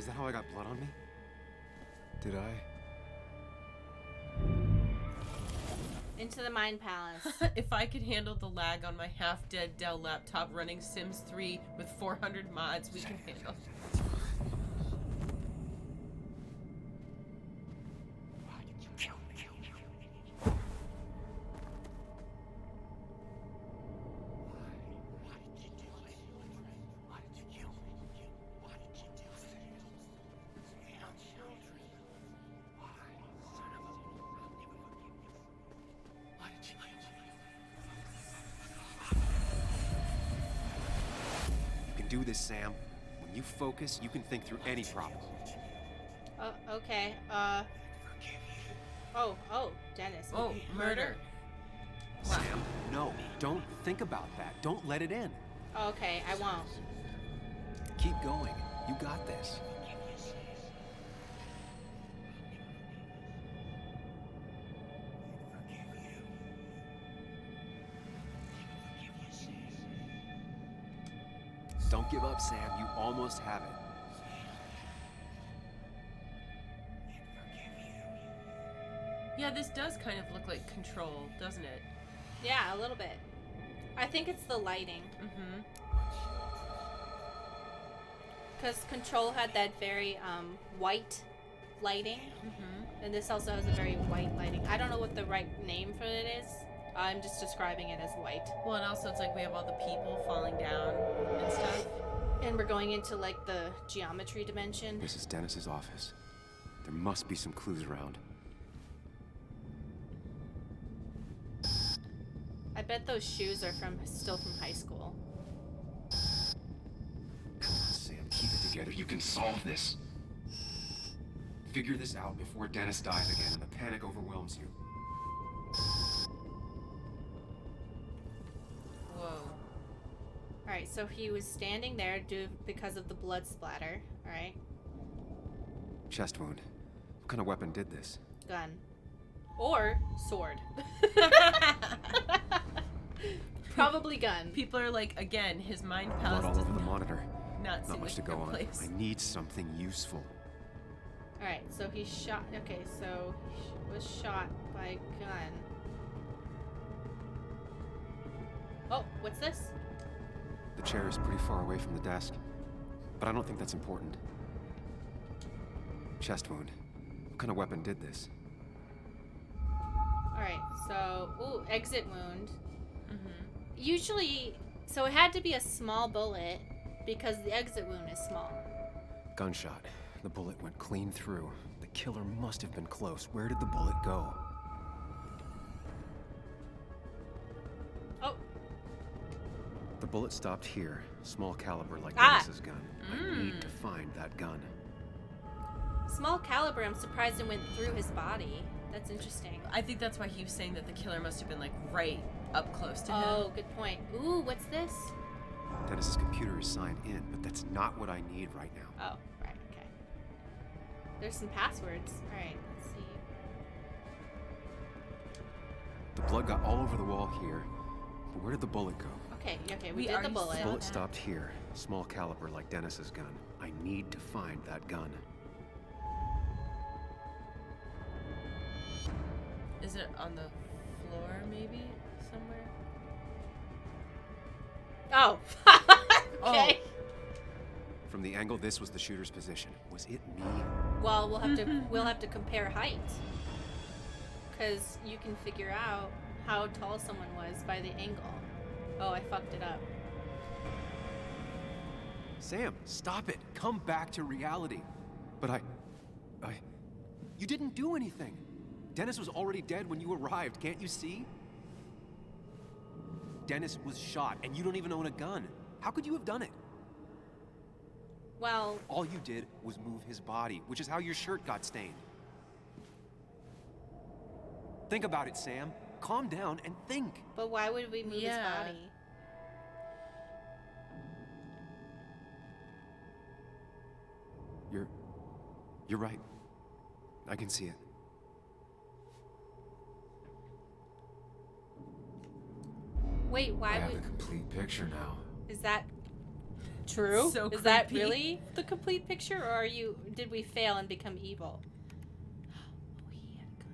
that how I got blood on me? Did I? Into the Mind Palace. If I could handle the lag on my half-dead Dell laptop running Sims 3 with 400 mods, we can handle. Do this, Sam. When you focus, you can think through any problem. Oh, okay. Oh, Dennis. Oh, murder. Sam, no. Don't think about that. Don't let it in. Okay, I won't. Keep going. You got this. Don't give up, Sam. You almost have it. Yeah, this does kind of look like Control, doesn't it? Yeah, a little bit. I think it's the lighting. Mm-hmm. Because Control had that very white lighting. Mm-hmm. And this also has a very white lighting. I don't know what the right name for it is. I'm just describing it as white. Well, and also it's like we have all the people falling down and stuff. And we're going into like the geometry dimension. This is Dennis's office. There must be some clues around. I bet those shoes are still from high school. Come on, Sam. Keep it together. You can solve this. Figure this out before Dennis dies again and the panic overwhelms you. Whoa. Alright, so he was standing there because of the blood splatter. Alright. Chest wound. What kind of weapon did this? Gun. Or sword. Probably gun. People are like, again, his mind Blood palace all does over the monitor. not seem Not much like to a go good on. place. I need something useful. Alright, so he shot. Okay, so he was shot by a gun. Oh, what's this? The chair is pretty far away from the desk, but I don't think that's important. Chest wound. What kind of weapon did this? Alright, so. Ooh, exit wound. Mm-hmm. Usually. So it had to be a small bullet because the exit wound is small. Gunshot. The bullet went clean through. The killer must have been close. Where did the bullet go? Oh. The bullet stopped here. Small caliber like Ah. Dennis's gun. I need to find that gun. Small caliber, I'm surprised it went through his body. That's interesting. I think that's why he was saying that the killer must have been like right up close to him. Oh, good point. Ooh, what's this? Dennis's computer is signed in, but that's not what I need right now. Oh, right, okay. There's some passwords. Alright, let's see. The blood got all over the wall here, but where did the bullet go? Okay, we We did the already bullet. The saw bullet that. stopped here. Small caliber like Dennis's gun. I need to find that gun. Is it on the floor, maybe? Somewhere? Oh. Okay. From the angle this was the shooter's position. Was it me? Well, we'll have to compare height. Cause you can figure out how tall someone was by the angle. Oh, I fucked it up. Sam, stop it. Come back to reality. But you didn't do anything. Dennis was already dead when you arrived, can't you see? Dennis was shot, and you don't even own a gun. How could you have done it? Well, All you did was move his body, which is how your shirt got stained. Think about it, Sam. Calm down and think. but why would we move his Yeah. body? You're right. I can see it. Wait, I why have would... the complete picture now. Is that... True. So Is that creepy. really the complete picture, or did we fail and become evil? Oh, he had a gun.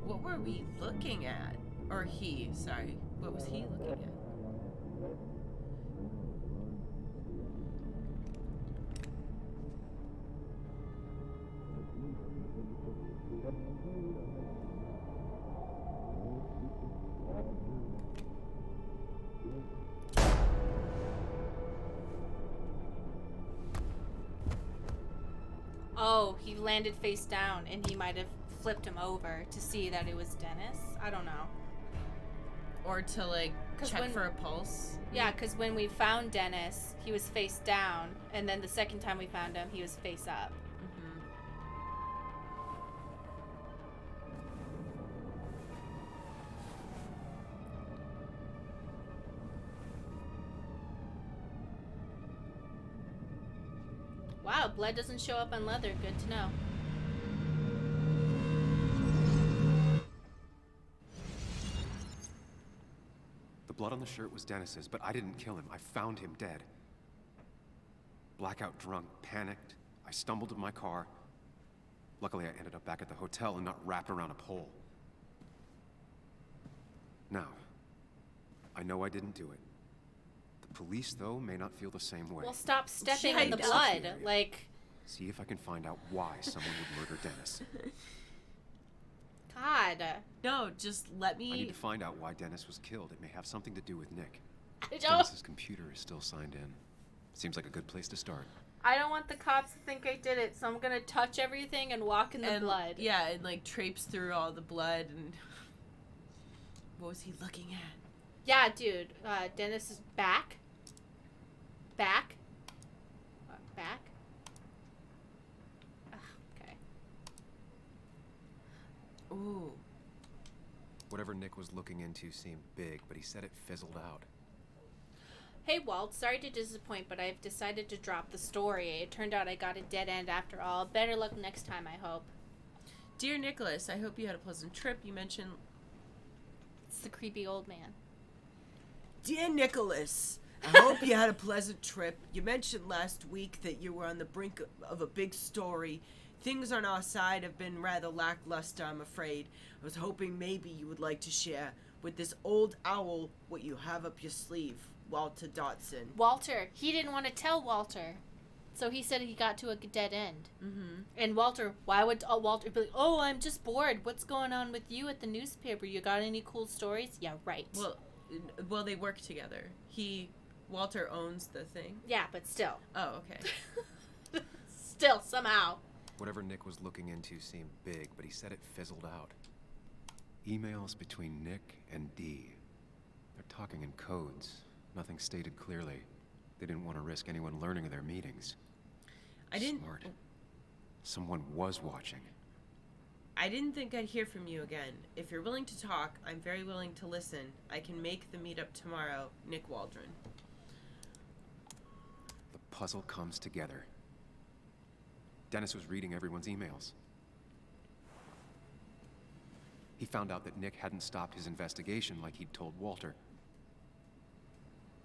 What were we looking at? Or he, sorry. What was he looking at? Oh, he landed face down, and he might have flipped him over to see that it was Dennis. I don't know. Or to, like, 'Cause check when- for a pulse? Yeah, because when we found Dennis, he was face down, and then the second time we found him, he was face up. Mm-hmm. Wow, blood doesn't show up on leather. Good to know. The blood on the shirt was Dennis's, but I didn't kill him. I found him dead. Blackout drunk, panicked. I stumbled to my car. Luckily, I ended up back at the hotel and not wrapped around a pole. Now, I know I didn't do it. The police, though, may not feel the same way. Well, stop stepping Yeah, in the I know. blood. Like, See if I can find out why someone would murder Dennis. God. No, just let I need me... to find out why Dennis was killed. It may have something to do with Nick. I don't, Dennis's computer is still signed in. Seems like a good place to start. I don't want the cops to think I did it, so I'm gonna touch everything and walk in the and, blood. Yeah, and, like, traipse through all the blood and... What was he looking at? Yeah, dude. Dennis is back. Back. Back. Ugh, okay. Ooh. Whatever Nick was looking into seemed big, but he said it fizzled out. Hey, Walt. Sorry to disappoint, but I've decided to drop the story. It turned out I got a dead end after all. Better luck next time, I hope. Dear Nicholas, I hope you had a pleasant trip. You mentioned... It's the creepy old man. Dear Nicholas, I hope you had a pleasant trip. You mentioned last week that you were on the brink of a big story. Things on our side have been rather lackluster, I'm afraid. I was hoping maybe you would like to share with this old owl what you have up your sleeve. Walter Dotson. Walter. He didn't want to tell Walter. So he said he got to a dead end. Mm-hmm. And Walter, why would Walter be like, oh, I'm just bored. What's going on with you at the newspaper? You got any cool stories? Yeah, right. Well, they work together. Walter owns the thing. Yeah, but still. Oh, okay. Still, somehow. Whatever Nick was looking into seemed big, but he said it fizzled out. Emails between Nick and Dee. They're talking in codes. Nothing stated clearly. They didn't want to risk anyone learning of their meetings. Smart. Someone was watching. I didn't think I'd hear from you again. If you're willing to talk, I'm very willing to listen. I can make the meetup tomorrow. Nick Waldron. The puzzle comes together. Dennis was reading everyone's emails. He found out that Nick hadn't stopped his investigation like he'd told Walter.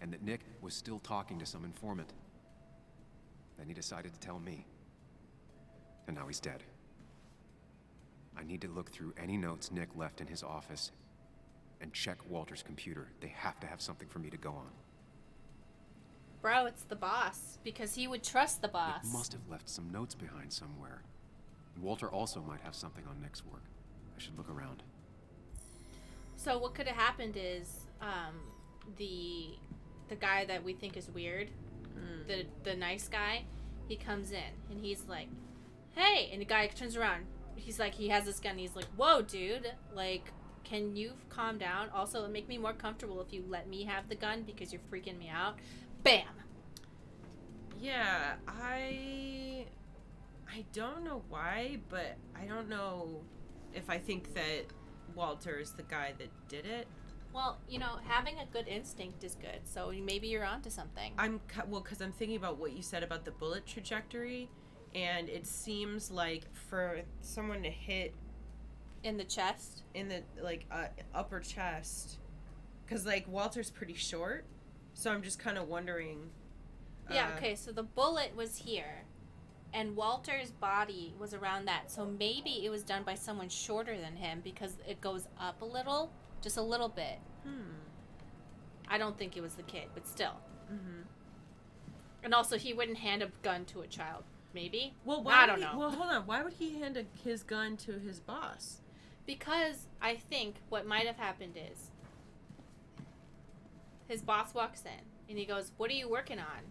And that Nick was still talking to some informant. Then he decided to tell me. And now he's dead. I need to look through any notes Nick left in his office and check Walter's computer. They have to have something for me to go on. Bro, it's the boss. Because he would trust the boss. Nick must have left some notes behind somewhere. Walter also might have something on Nick's work. I should look around. So what could have happened is, the guy that we think is weird, the nice guy, he comes in and he's like, hey, and the guy turns around. He's like, he has this gun. And he's like, whoa, dude, like, can you calm down? Also, it'd make me more comfortable if you let me have the gun because you're freaking me out. Bam! Yeah, I don't know why, but I don't know if I think that Walter is the guy that did it. Well, you know, having a good instinct is good, so maybe you're onto something. Because I'm thinking about what you said about the bullet trajectory, and it seems like for someone to hit In the chest? in the upper chest, because like Walter's pretty short, so I'm just kind of wondering. Yeah, okay, so the bullet was here, and Walter's body was around that, so maybe it was done by someone shorter than him because it goes up a little, just a little bit. I don't think it was the kid, but still. Mm-hmm. And also, he wouldn't hand a gun to a child. Maybe? Well, I don't know. Well, hold on. Why would he hand his gun to his boss? Because I think what might have happened is his boss walks in and he goes, "What are you working on?"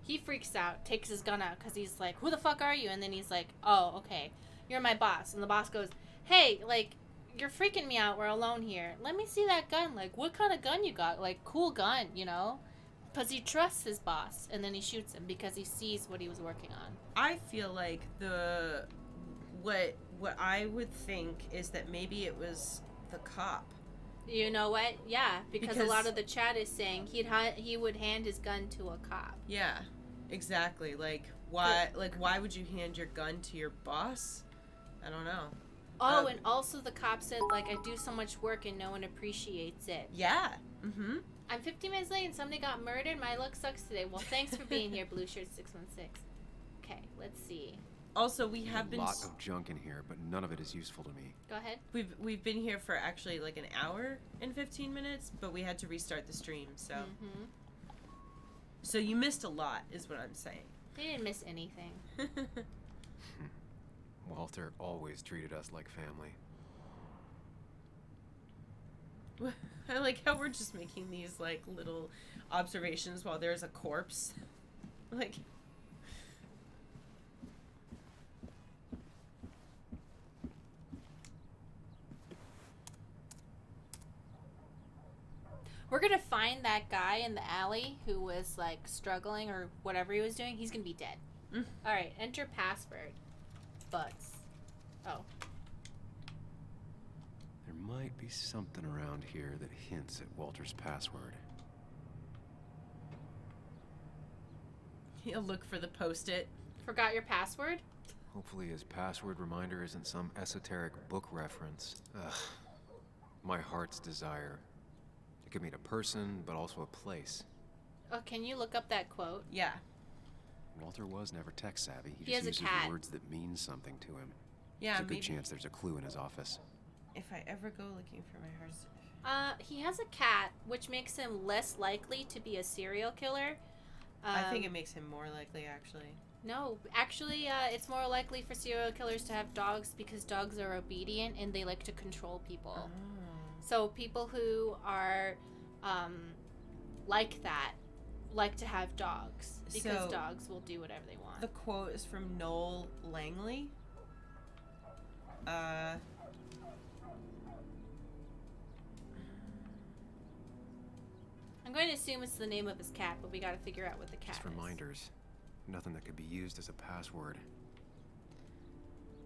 He freaks out, takes his gun out because he's like, "Who the fuck are you?" And then he's like, "Oh, okay, you're my boss." And the boss goes, "Hey, like, you're freaking me out. We're alone here. Let me see that gun. Like, what kind of gun you got? Like, cool gun, you know?" Because he trusts his boss, and then he shoots him because he sees what he was working on. I feel like what I would think is that maybe it was the cop. You know what? Yeah, because a Because- lot of the chat is saying he would hand his gun to a cop. Yeah, exactly. Like why would you hand your gun to your boss? I don't know. Oh, and also the cop said, like, I do so much work and no one appreciates it. Yeah. Mm-hmm. I'm 15 minutes late and somebody got murdered. My luck sucks today. Well, thanks for being here, Blue Shirt 616. Okay, let's see. Also, we have been a lot of junk in here, but none of it is useful to me. Go ahead. we've been here for actually like an hour and 15 minutes, but we had to restart the stream, so Mm-hmm. so you missed a lot, is what I'm saying. They didn't miss anything. Walter always treated us like family. I like how we're just making these like little observations while there's a corpse. Like, We're going to find that guy in the alley who was, like, struggling or whatever he was doing. He's going to be dead. Mm. All right, enter password. Butts. Oh. There might be something around here that hints at Walter's password. he'll look for the post-it. Forgot your password? Hopefully his password reminder isn't some esoteric book reference. Ugh. My heart's desire. It could mean a person, but also a place. Oh, can you look up that quote? Yeah. Walter was never tech savvy. He He just has a uses cat. words that mean something to him. Yeah, There's a good maybe chance there's a clue in his office. if I ever go looking for my heart's... He has a cat, which makes him less likely to be a serial killer. I think it makes him more likely, actually. No, actually, it's more likely for serial killers to have dogs because dogs are obedient and they like to control people. So people who are like that like to have dogs because So- dogs will do whatever they want. The quote is from Noel Langley. I'm going to assume it's the name of his cat, but we got to figure out what the cat Just is. reminders. Nothing that could be used as a password.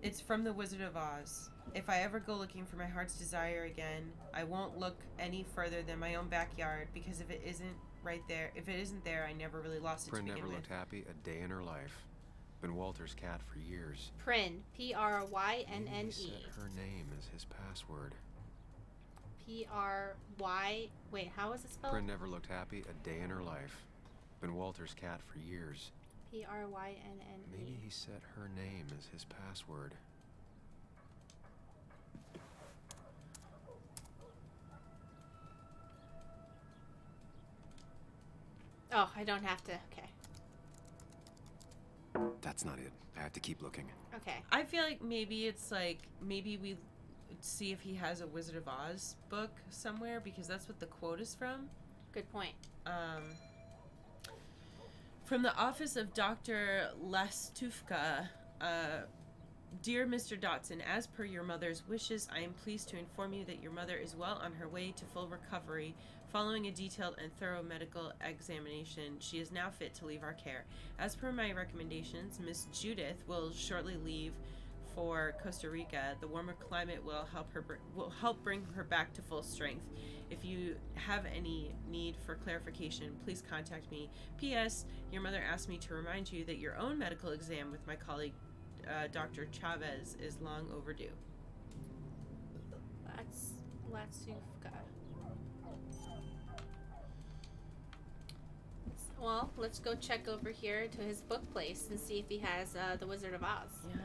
It's from The Wizard of Oz. If I ever go looking for my heart's desire again, I won't look any further than my own backyard, because if it isn't there, I never really lost it Prin to begin never with. looked happy a day in her life. Been Walter's cat for years. Prin. Maybe P-R-Y-N-N-E. he set her name as his password. P-R-Y... Wait, how is it spelled? Prin never looked happy a day in her life. Been Walter's cat for years. P-R-Y-N-N-E. Maybe he set her name as his password. Oh, I don't have to. Okay. That's not it. I have to keep looking. Okay. I feel like maybe we see if he has a Wizard of Oz book somewhere, because that's what the quote is from. Good point. From the office of Dr. Lastufka, Dear Mr. Dotson, as per your mother's wishes, I am pleased to inform you that your mother is well on her way to full recovery. Following a detailed and thorough medical examination, she is now fit to leave our care. As per my recommendations, Miss Judith will shortly leave for Costa Rica. The warmer climate will help bring her back to full strength. If you have any need for clarification, please contact me. P.S. Your mother asked me to remind you that your own medical exam with my colleague, Dr. Chavez, is long overdue. That's Latsufka. Well, let's go check over here to his book place and see if he has The Wizard of Oz. Yeah.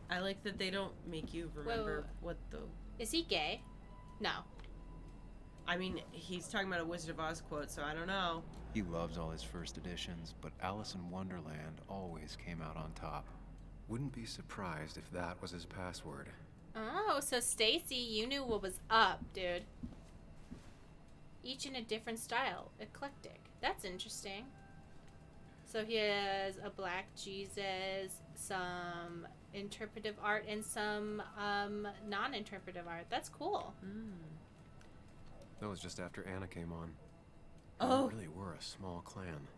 I like that they don't make you remember Whoa. what the... Is he gay? No. I mean, he's talking about a Wizard of Oz quote, so I don't know. He loves all his first editions, but Alice in Wonderland always came out on top. Wouldn't be surprised if that was his password. Oh, so Stacy, you knew what was up, dude. Each in a different style. Eclectic. That's interesting. So he has a black Jesus, some interpretive art, and some non-interpretive art. That's cool. That was just after Anna came on. Oh. They really were a small clan.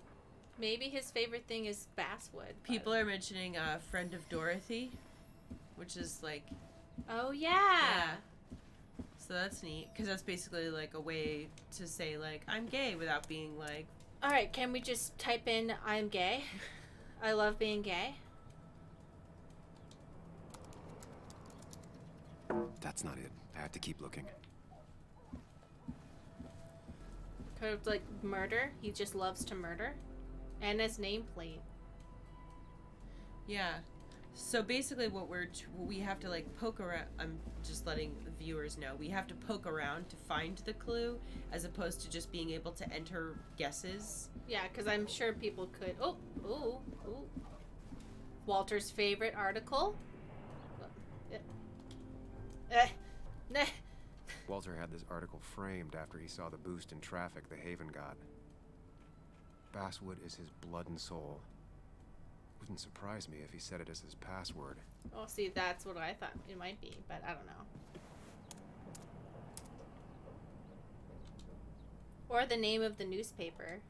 Maybe his favorite thing is basswood. People are mentioning Friend of Dorothy, which is like... Oh, yeah. So that's neat, because that's basically like a way to say like, I'm gay without being like... Alright, can we just type in, I'm gay? I love being gay. That's not it. I had to keep looking. Kind of like murder. He just loves to murder. And his nameplate. Yeah. So basically what we have to like poke around, I'm just letting the viewers know, we have to poke around to find the clue as opposed to just being able to enter guesses. Yeah, because I'm sure people could... Oh, ooh, ooh. Walter's favorite article. Nah. Walter had this article framed after he saw the boost in traffic the Haven got. Basswood is his blood and soul. Wouldn't surprise me if he said it as his password. Oh, see, that's what I thought it might be, but I don't know. Or the name of the newspaper.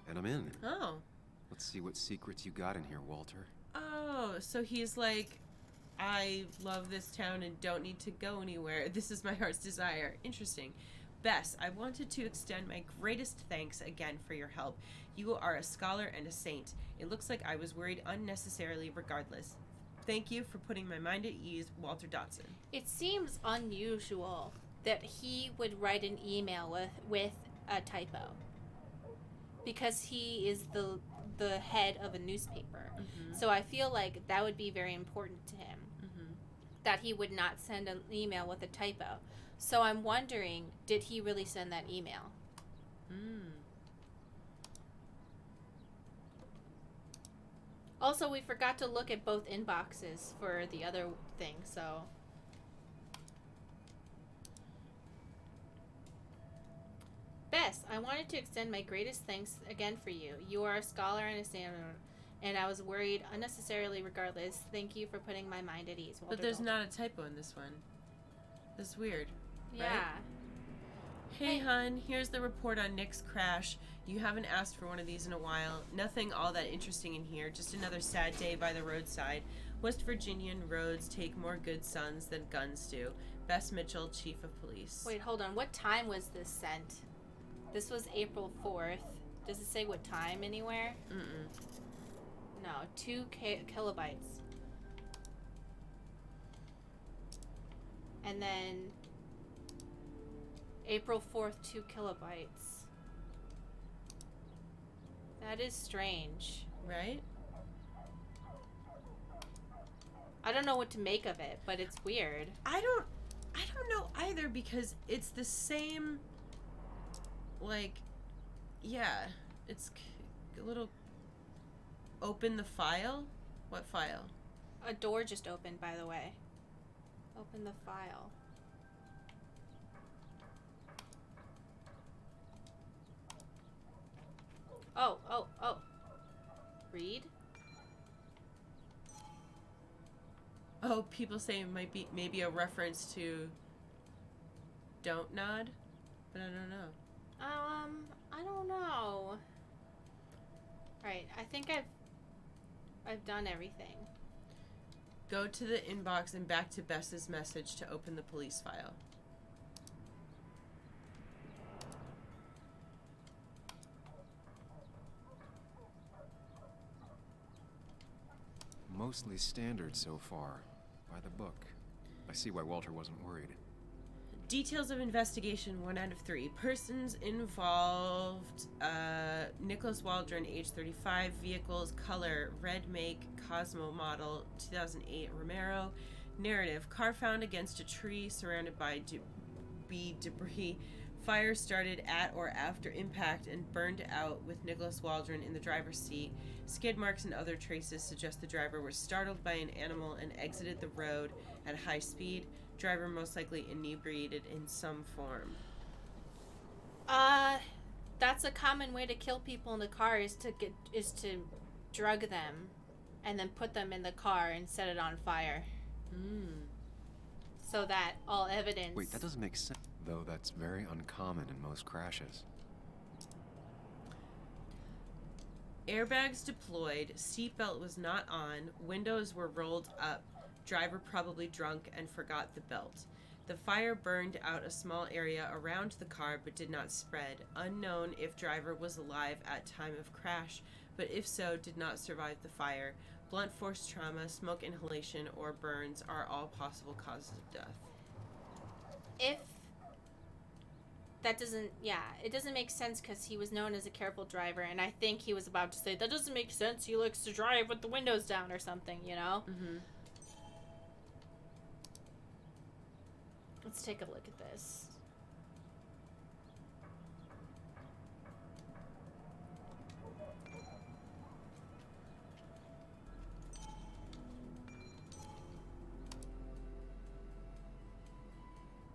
And I'm in. Oh. Let's see what secrets you got in here, Walter. Oh, so he's like, I love this town and don't need to go anywhere. This is my heart's desire. Interesting. Bess, I wanted to extend my greatest thanks again for your help. You are a scholar and a saint. It looks like I was worried unnecessarily regardless. Thank you for putting my mind at ease, Walter Dotson. It seems unusual that he would write an email with a typo. Because he is the head of a newspaper. Mm-hmm. So I feel like that would be very important to him. Mm-hmm. That he would not send an email with a typo. So I'm wondering, did he really send that email? Also, we forgot to look at both inboxes for the other thing, so... Bess, I wanted to extend my greatest thanks again for you. You are a scholar and a saint, and I was worried unnecessarily regardless. Thank you for putting my mind at ease. Walter But there's Dalton. not a typo in this one. That's weird. Yeah. Right? Hey, hun, here's the report on Nick's crash. You haven't asked for one of these in a while. Nothing all that interesting in here. Just another sad day by the roadside. West Virginian roads take more good sons than guns do. Bess Mitchell, Chief of Police. Wait, hold on. What time was this sent? This was April 4th. Does it say what time anywhere? Mm-mm. No, 2 kilobytes. And then April 4th, 2 kilobytes. That is strange. Right? I don't know what to make of it, but it's weird. I don't know either because it's the same, like, yeah, it's a little, open the file? What file? A door just opened, by the way. Open the file. Oh. Read? Oh, people say it might be maybe a reference to Don't Nod, but I don't know. I don't know. Alright, I think I've done everything. Go to the inbox and back to Bess's message to open the police file. Mostly standard so far. By the book. I see why Walter wasn't worried. Details of investigation, 1 out of 3. Persons involved, Nicholas Waldron, age 35. Vehicles, color, red make, Cosmo model, 2008 Romero. Narrative, car found against a tree surrounded by debris. Fire started at or after impact and burned out with Nicholas Waldron in the driver's seat. Skid marks and other traces suggest the driver was startled by an animal and exited the road at high speed. Driver most likely inebriated in some form. That's a common way to kill people in the car is to drug them and then put them in the car and set it on fire. So that all evidence... Wait, that doesn't make sense. Though that's very uncommon in most crashes. Airbags deployed, seatbelt was not on, windows were rolled up, driver probably drunk and forgot the belt. The fire burned out a small area around the car but did not spread. Unknown if driver was alive at time of crash, but if so, did not survive the fire. Blunt force trauma, smoke inhalation, or burns are all possible causes of death. If that doesn't, it doesn't make sense because he was known as a careful driver, and I think he was about to say, that doesn't make sense, he likes to drive with the windows down or something, you know? Let's take a look at this.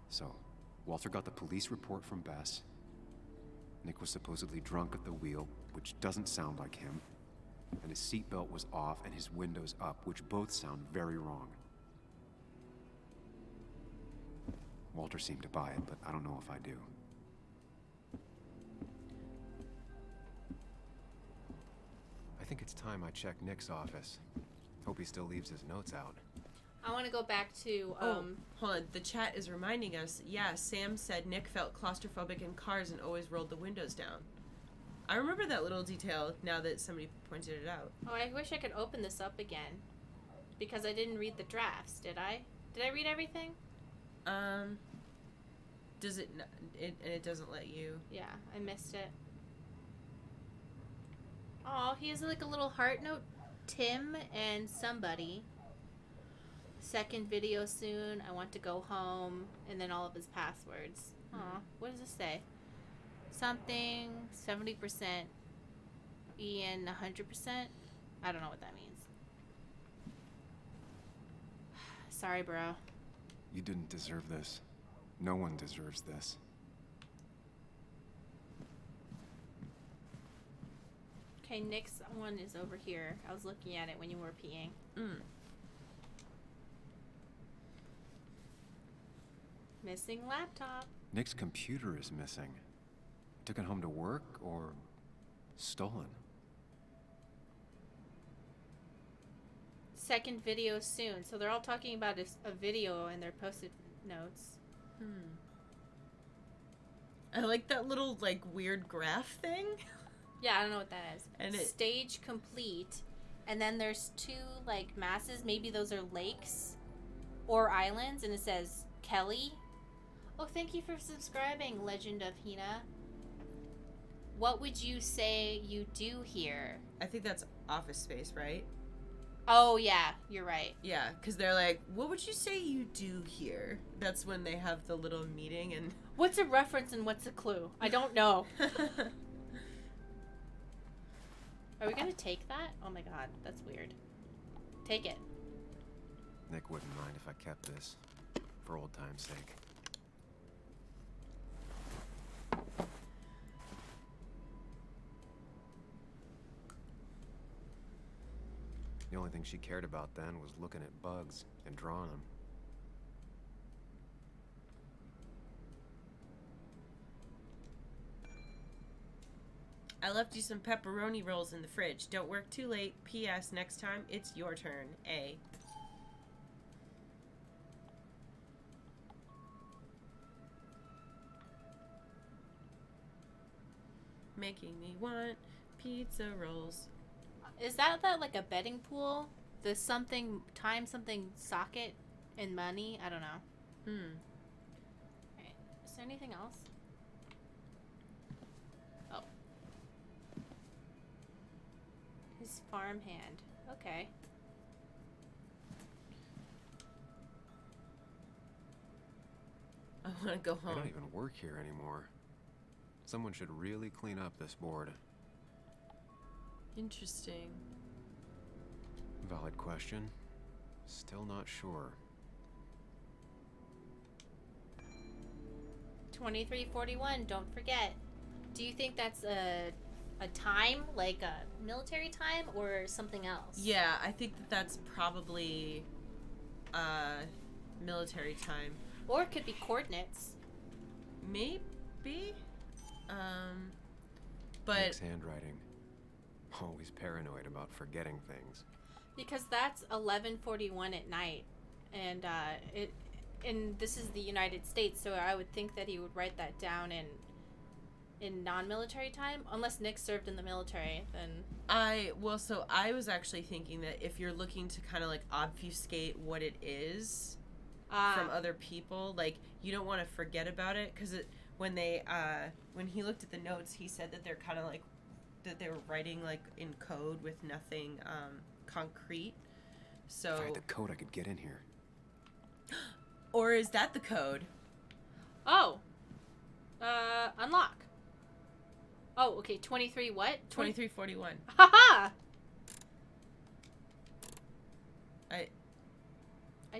So, Walter got the police report from Bess. Nick was supposedly drunk at the wheel, which doesn't sound like him. And his seatbelt was off and his windows up, which both sound very wrong. Walter seemed to buy it, but I don't know if I do. I think it's time I check Nick's office. Hope he still leaves his notes out. I want to go back to, hold on. The chat is reminding us, Sam said Nick felt claustrophobic in cars and always rolled the windows down. I remember that little detail now that somebody pointed it out. Oh, I wish I could open this up again. Because I didn't read the drafts, did I? Did I read everything? Does it, it doesn't let you? Yeah, I missed it. Oh, he has like a little heart note. Tim and somebody. Second video soon. I want to go home. And then all of his passwords. Aw, what does this say? Something, 70%. Ian, 100%. I don't know what that means. Sorry, bro. You didn't deserve this. No one deserves this. Okay, Nick's one is over here. I was looking at it when you were peeing. Missing laptop. Nick's computer is missing. Took it home to work or stolen? Second video soon. So they're all talking about a video in their post-it notes. I like that little, like, weird graph thing. Yeah, I don't know what that is. And Stage complete. And then there's two, like, masses. Maybe those are lakes or islands. And it says Kelly. Oh, thank you for subscribing, Legend of Hina. What would you say you do here? I think that's Office Space, right? Oh, yeah, you're right. Yeah, because they're like, what would you say you do here? That's when they have the little meeting and... What's a reference and what's a clue? I don't know. Are we going to take that? Oh my god, that's weird. Take it. Nick wouldn't mind if I kept this, for old time's sake. The only thing she cared about then was looking at bugs and drawing them. I left you some pepperoni rolls in the fridge. Don't work too late. P.S. Next time, it's your turn. A. Making me want pizza rolls. Is that like a betting pool? The something time something socket and money? I don't know. Right. Is there anything else? Oh. His farmhand. Okay. I want to go I home. don't even work here anymore. Someone should really clean up this board. Interesting. Valid question. Still not sure. 2341, don't forget. Do you think that's a time, like a military time, or something else? Yeah, I think that that's probably military time. Or it could be coordinates. Maybe. But Nick's handwriting. Always paranoid about forgetting things. Because that's 11:41 at night, and and this is the United States, so I would think that he would write that down in non-military time, unless Nick served in the military. Then I was actually thinking that if you're looking to kind of like obfuscate what it is from other people, like you don't want to forget about it, because when he looked at the notes, he said that they're kind of like that they were writing like in code with nothing concrete. So If I had the code, I could get in here. or is that the code? oh, unlock. Oh, okay. 23 what? 2341. Haha! I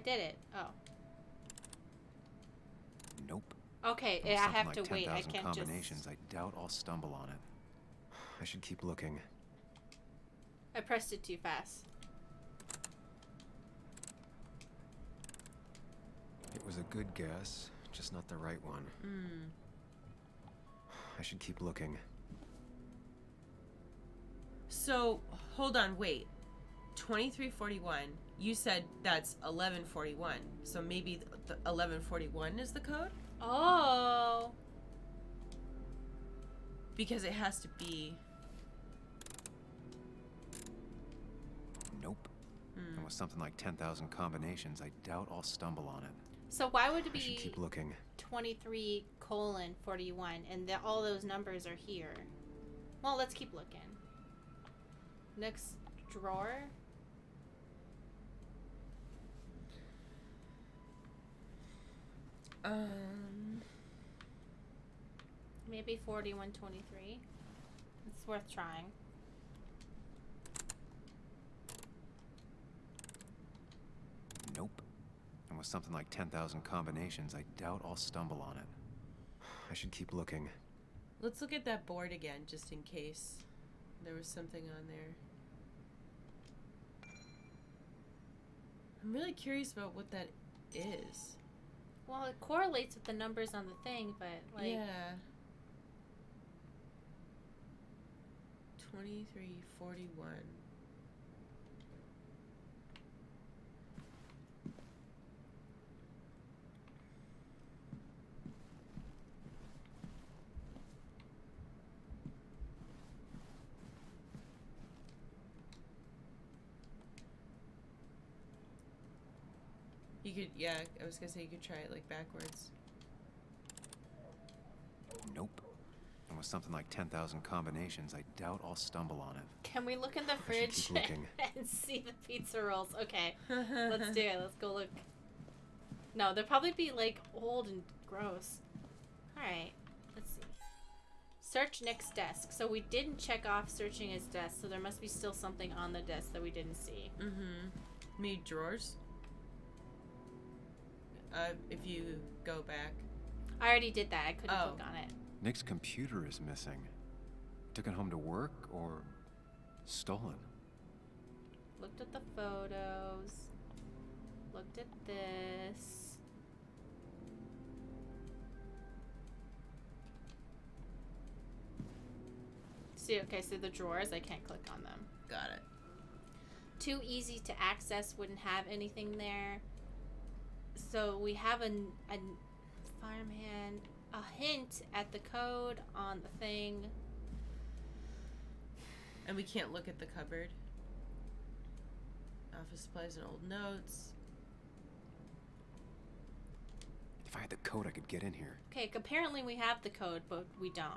did it. Oh. Nope. Okay, With I something have like to wait. I 10,000 can't combinations. just. I doubt I'll stumble on it. I should keep looking. I pressed it too fast. It was a good guess, just not the right one. I should keep looking. So hold on, wait. 2341. You said that's 1141. So maybe the 1141 is the code? Oh. Because it has to be. Nope. And with something like 10,000 combinations, I doubt I'll stumble on it. So why would it I should be keep looking. 23:41 and all those numbers are here? Well, let's keep looking. Next drawer. Maybe 4123. It's worth trying. Nope. And with something like 10,000 combinations, I doubt I'll stumble on it. I should keep looking. Let's look at that board again, just in case there was something on there. I'm really curious about what that is. Well, it correlates with the numbers on the thing, but like Yeah. 2341. You could, yeah, I was gonna say you could try it like backwards. Nope. And with something like 10,000 combinations, I doubt I'll stumble on it. can we look in the I should fridge keep looking. and see the pizza rolls? Okay, let's do it. Let's go look. No, they'll probably be like old and gross. Alright, let's see. Search Nick's desk. So we didn't check off searching his desk, so there must be still something on the desk that we didn't see. Maybe drawers? If you go back. I already did that. I couldn't Oh. click on it. Nick's computer is missing. Took it home to work or stolen? Looked at the photos. Looked at this. See, okay, so the drawers, I can't click on them. Got it. Too easy to access, wouldn't have anything there. So we have a fireman, a hint at the code on the thing. And we can't look at the cupboard. Office supplies and old notes. If I had the code, I could get in here. Okay, apparently we have the code, but we don't.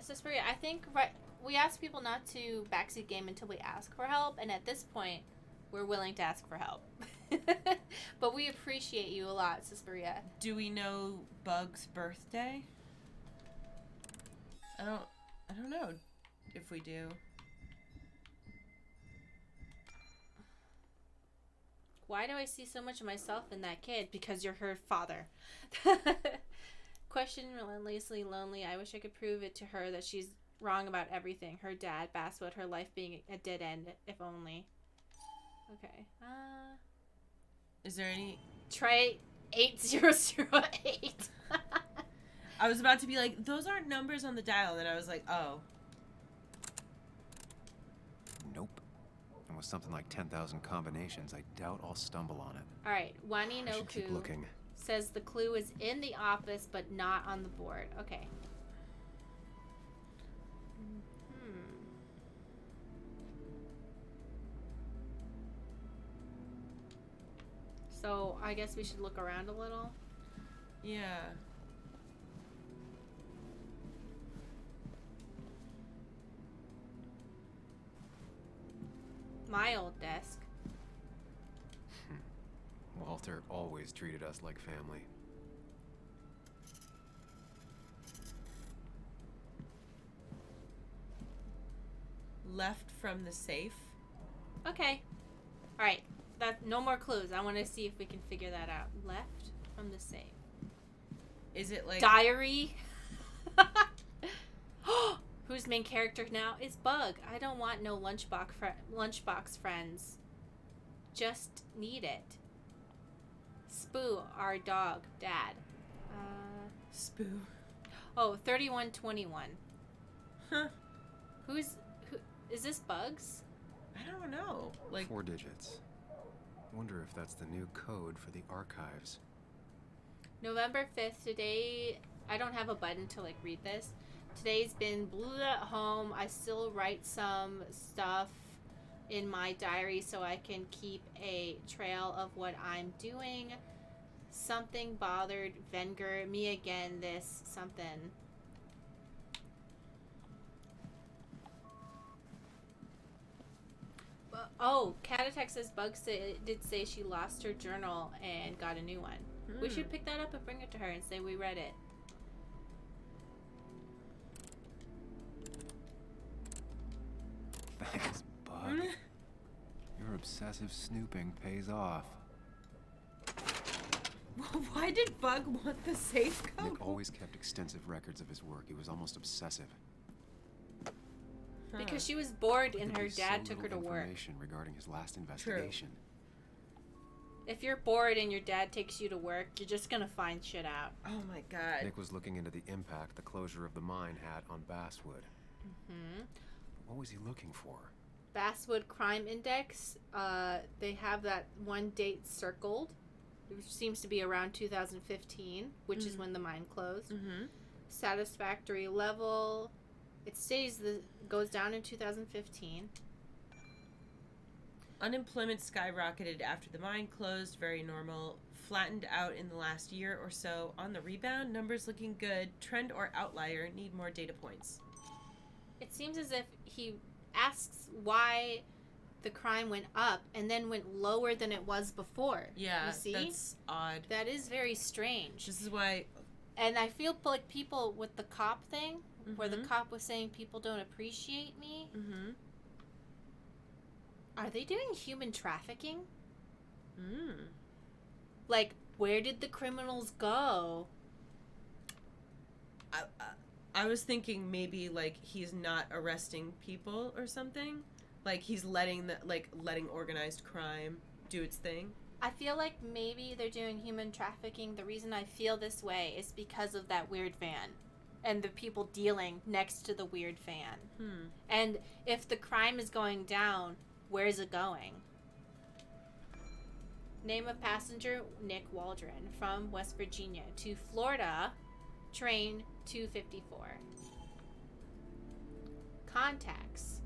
Suspiria, I think we ask people not to backseat game until we ask for help, and at this point, we're willing to ask for help. But we appreciate you a lot, Suspiria. Do we know Bug's birthday? I don't know if we do. Why do I see so much of myself in that kid? Because you're her father. Question relentlessly lonely. I wish I could prove it to her that she's wrong about everything. Her dad, Basswood, her life being a dead end, if only. Okay. Is there any... Trey 8008. I was about to be like, those aren't numbers on the dial. And I was like, oh. Nope. And with something like 10,000 combinations, I doubt I'll stumble on it. Alright, Wani I should keep Noku looking. says the clue is in the office, but not on the board. Okay. So, I guess we should look around a little. Yeah. My old desk. Walter always treated us like family. Left from the safe. Okay. Alright. No more clues. I want to see if we can figure that out. Left from the safe. Is it like... Diary? Whose main character now is Bug. I don't want no lunchbox friends. Just need it. Spoo, our dog, dad. Spoo. Oh, 3121. Huh. Who is this Bugs? I don't know. Like 4 digits. Wonder if that's the new code for the archives. November 5th, today, I don't have a button to like read this. Today's been blue at home. I still write some stuff in my diary so I can keep a trail of what I'm doing. Something bothered Venger. Me again, this something. Oh, Cat Attack says Bug did say she lost her journal and got a new one. We should pick that up and bring it to her and say we read it. Thanks, Bug. Your obsessive snooping pays off. Why did Bug want the safe code? Nick always kept extensive records of his work. He was almost obsessive. Because she was bored and her There's dad so took her to little work. information regarding his last investigation. If you're bored and your dad takes you to work, you're just gonna find shit out. Oh my god. Nick was looking into the impact the closure of the mine had on Basswood. What was he looking for? Basswood Crime Index, they have that one date circled, which seems to be around 2015, which is when the mine closed. Satisfactory level, it goes down in 2015. Unemployment skyrocketed after the mine closed, very normal. Flattened out in the last year or so. On the rebound, numbers looking good. Trend or outlier, need more data points. It seems as if he asks why the crime went up and then went lower than it was before. Yeah, you see? that's odd. That is very strange. This is why... And I feel like people with the cop thing, where the cop was saying people don't appreciate me. Are they doing human trafficking? Like, where did the criminals go? I was thinking maybe like he's not arresting people or something, like he's letting organized crime do its thing. I feel like maybe they're doing human trafficking. The reason I feel this way is because of that weird van and the people dealing next to the weird van. And if the crime is going down, where is it going? Name of passenger, Nick Waldron, from West Virginia to Florida, train 254. Contacts.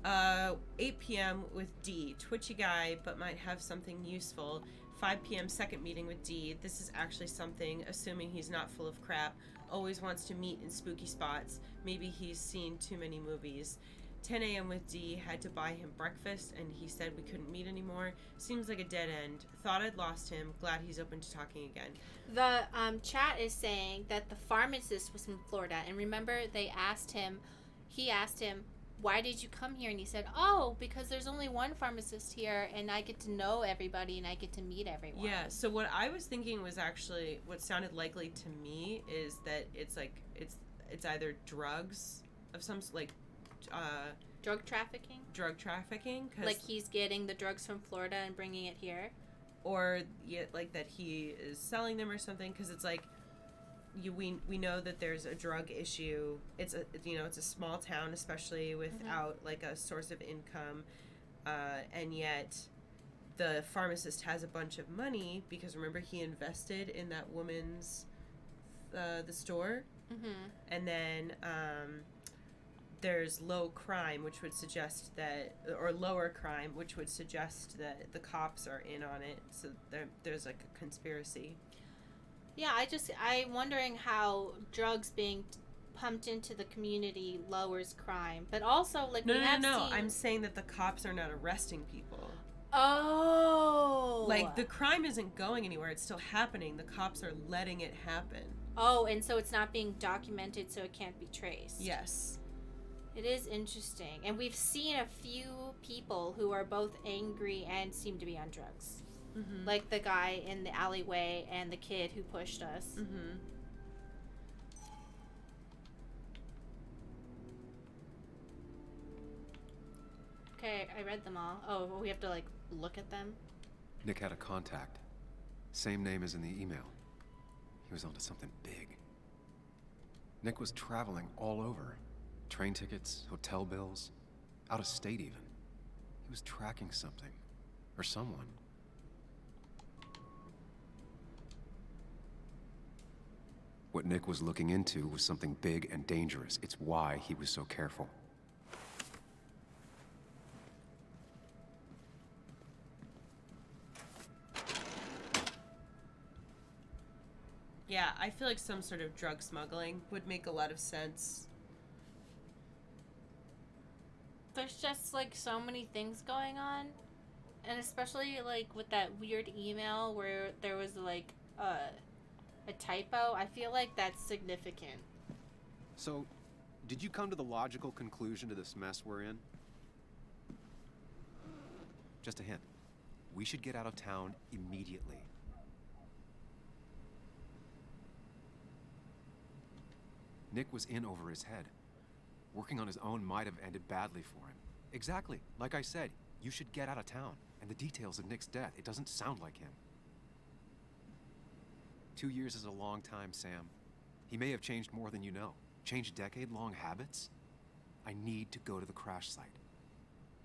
8 p.m. with D. Twitchy guy, but might have something useful. 5 p.m. second meeting with D. This is actually something, assuming he's not full of crap. Always wants to meet in spooky spots. Maybe he's seen too many movies. 10 a.m. with D. Had to buy him breakfast, and he said we couldn't meet anymore. Seems like a dead end. Thought I'd lost him. Glad he's open to talking again. The chat is saying that the pharmacist was from Florida, and remember he asked him, why did you come here? And he said, oh, because there's only one pharmacist here, and I get to know everybody, and I get to meet everyone. Yeah, so what I was thinking was actually, what sounded likely to me is that it's like, it's either drugs of some, like, drug trafficking? Drug trafficking. Cause, like he's getting the drugs from Florida and bringing it here? Or, yeah, like that he is selling them or something, because it's like, we know that there's a drug issue. It's a small town, especially without like a source of income, and yet the pharmacist has a bunch of money because remember he invested in that woman's the store, and then there's low crime, which would suggest that, or lower crime, which would suggest that the cops are in on it. So there's like a conspiracy. Yeah, I'm wondering how drugs being pumped into the community lowers crime, but also like No. I'm saying that the cops are not arresting people. Oh, like the crime isn't going anywhere; it's still happening. The cops are letting it happen. Oh, and so it's not being documented, so it can't be traced. Yes. It is interesting, and we've seen a few people who are both angry and seem to be on drugs. Like the guy in the alleyway and the kid who pushed us. Okay, I read them all. Oh, we have to like look at them? Nick had a contact. Same name as in the email. He was onto something big. Nick was traveling all over. Train tickets, hotel bills, out of state even. He was tracking something. Or someone. What Nick was looking into was something big and dangerous. It's why he was so careful. Yeah, I feel like some sort of drug smuggling would make a lot of sense. There's just like so many things going on, and especially like with that weird email where there was like a typo. I feel like that's significant. So, did you come to the logical conclusion to this mess we're in? Just a hint. We should get out of town immediately. Nick was in over his head. Working on his own might have ended badly for him. Exactly. Like I said, you should get out of town. And the details of Nick's death, it doesn't sound like him. 2 years is a long time, Sam. He may have changed more than you know. Changed decade-long habits? I need to go to the crash site.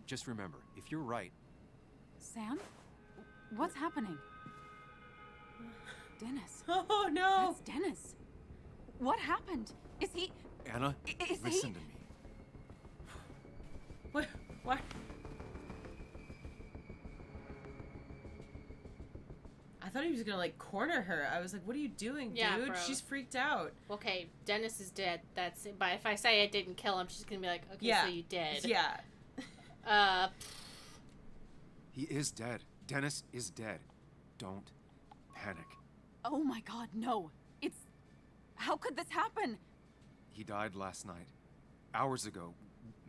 Just remember, if you're right... Sam? What's happening? Dennis. Oh, no! That's Dennis. What happened? Is he... Anna, Is listen he... to me. What? I thought he was gonna like corner her. I was like, "What are you doing, dude? Yeah, bro. She's freaked out." Okay, Dennis is dead. That's it. But if I say I didn't kill him, she's gonna be like, okay, Yeah. so you did. Yeah. He is dead. Dennis is dead. Don't panic. Oh my god, no. It's... How could this happen? He died last night. Hours ago.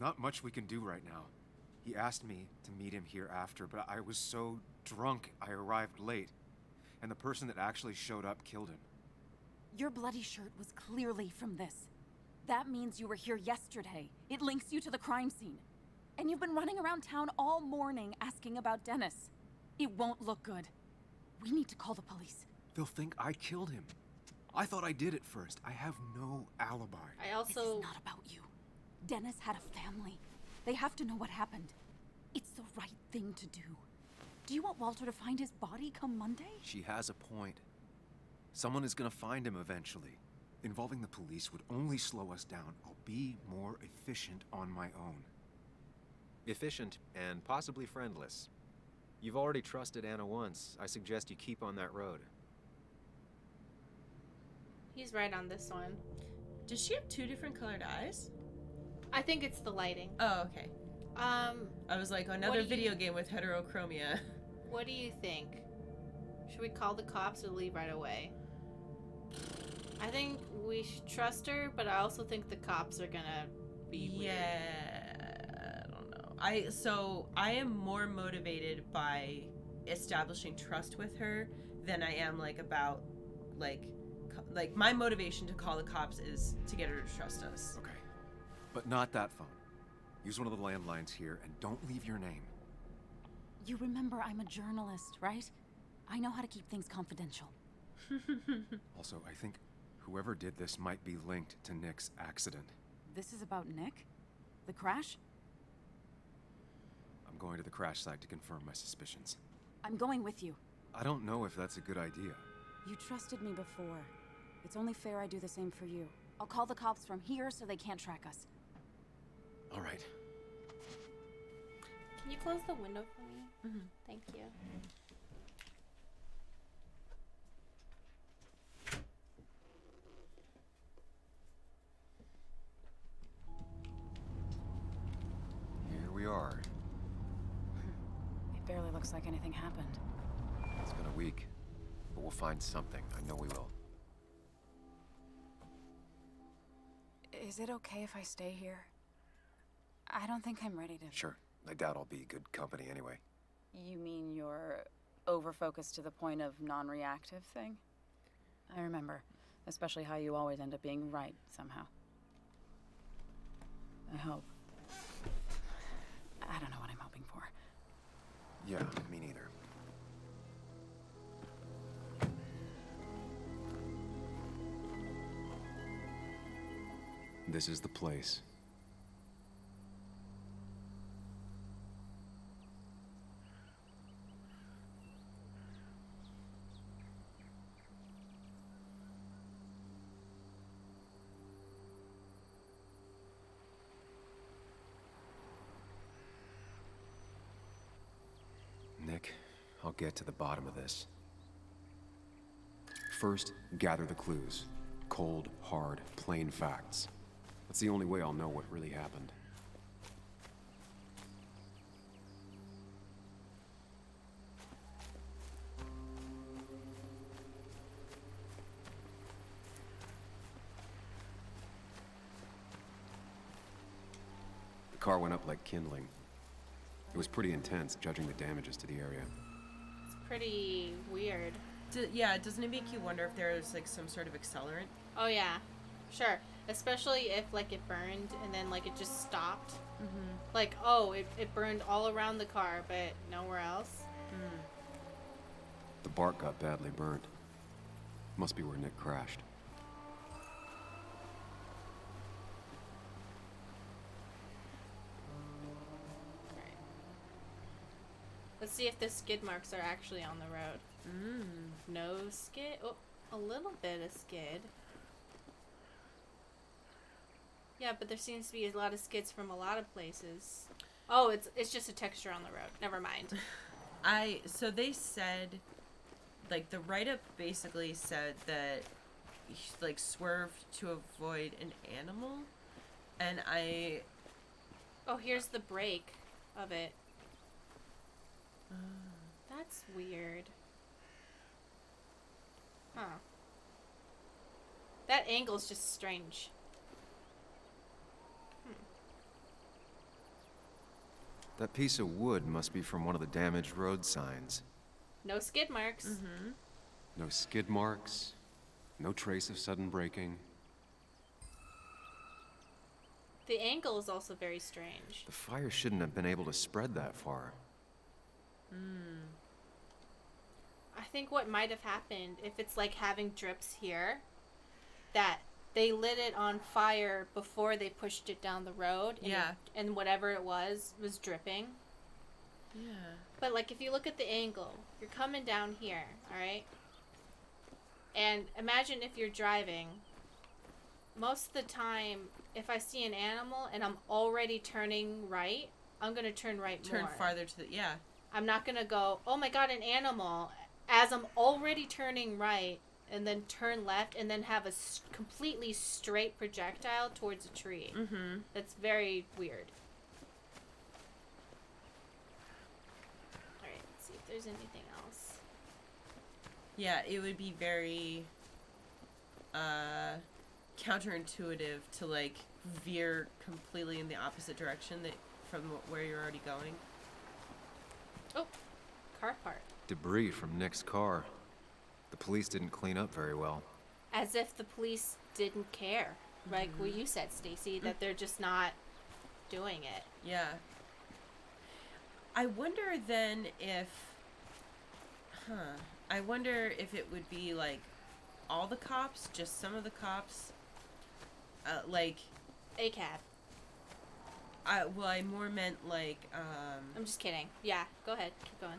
Not much we can do right now. He asked me to meet him here after, but I was so drunk I arrived late. And the person that actually showed up killed him. Your bloody shirt was clearly from this. That means you were here yesterday. It links you to the crime scene. And you've been running around town all morning asking about Dennis. It won't look good. We need to call the police. They'll think I killed him. I thought I did at first. I have no alibi. I also... This is not about you. Dennis had a family. They have to know what happened. It's the right thing to do. Do you want Walter to find his body come Monday? She has a point. Someone is gonna find him eventually. Involving the police would only slow us down. I'll be more efficient on my own. Efficient and possibly friendless. You've already trusted Anna once. I suggest you keep on that road. He's right on this one. Does she have 2 different colored eyes? I think it's the lighting. Oh, okay. I was like, another do video you- game with heterochromia. What do you think? Should we call the cops or leave right away? I think we should trust her, but I also think the cops are gonna be weird. Yeah, I don't know. I am more motivated by establishing trust with her than I am about my motivation to call the cops is to get her to trust us. Okay. But not that phone. Use one of the landlines here and don't leave your name. You remember I'm a journalist, right? I know how to keep things confidential. Also, I think whoever did this might be linked to Nick's accident. This is about Nick? The crash? I'm going to the crash site to confirm my suspicions. I'm going with you. I don't know if that's a good idea. You trusted me before. It's only fair I do the same for you. I'll call the cops from here so they can't track us. All right. Can you close the window for me? Mm-hmm. Thank you. Here we are. It barely looks like anything happened. It's been a week, but we'll find something. I know we will. Is it okay if I stay here? I don't think I'm ready to... Sure. I doubt I'll be good company anyway. You mean you're over-focused to the point of non-reactive thing? I remember. Especially how you always end up being right, somehow. I hope. I don't know what I'm hoping for. Yeah, me neither. This is the place. Nick, I'll get to the bottom of this. First, gather the clues. Cold, hard, plain facts. That's the only way I'll know what really happened. The car went up like kindling. It was pretty intense, judging the damages to the area. It's pretty weird. Doesn't it make you wonder if there's some sort of accelerant? Oh yeah, sure. Especially if it burned and then it just stopped. Mm-hmm. It burned all around the car, but nowhere else. Mm. The bark got badly burned. Must be where Nick crashed. Right. Let's see if the skid marks are actually on the road. No skid. Oh, a little bit of skid. Yeah, but there seems to be a lot of skids from a lot of places. Oh, it's just a texture on the road. Never mind. So they said, the write-up basically said that he, swerved to avoid an animal, and Oh, here's the brake of it. That's weird. Huh. That angle's just strange. That piece of wood must be from one of the damaged road signs. No skid marks. Mm-hmm. No skid marks, no trace of sudden braking. The angle is also very strange. The fire shouldn't have been able to spread that far. I think what might have happened, if it's like having drips here, that they lit it on fire before they pushed it down the road. And Yeah. and whatever it was dripping. Yeah. But like if you look at the angle, you're coming down here, alright? And imagine if you're driving. Most of the time, if I see an animal and I'm already turning right, I'm going to turn right Turn more. farther to the, yeah. I'm not going to go, oh my god, an animal, as I'm already turning right, and then turn left, and then have a completely straight projectile towards a tree. Mm-hmm. That's very weird. Alright, let's see if there's anything else. Yeah, it would be very counterintuitive to like veer completely in the opposite direction that from where you're already going. Oh, car part. Debris from Nick's car. The police didn't clean up very well. As if the police didn't care. Like what you said, Stacy, that they're just not doing it. Yeah. I wonder then if I wonder if it would be like all the cops, just some of the cops. Like ACAB. I more meant like I'm just kidding. Yeah, go ahead. Keep going.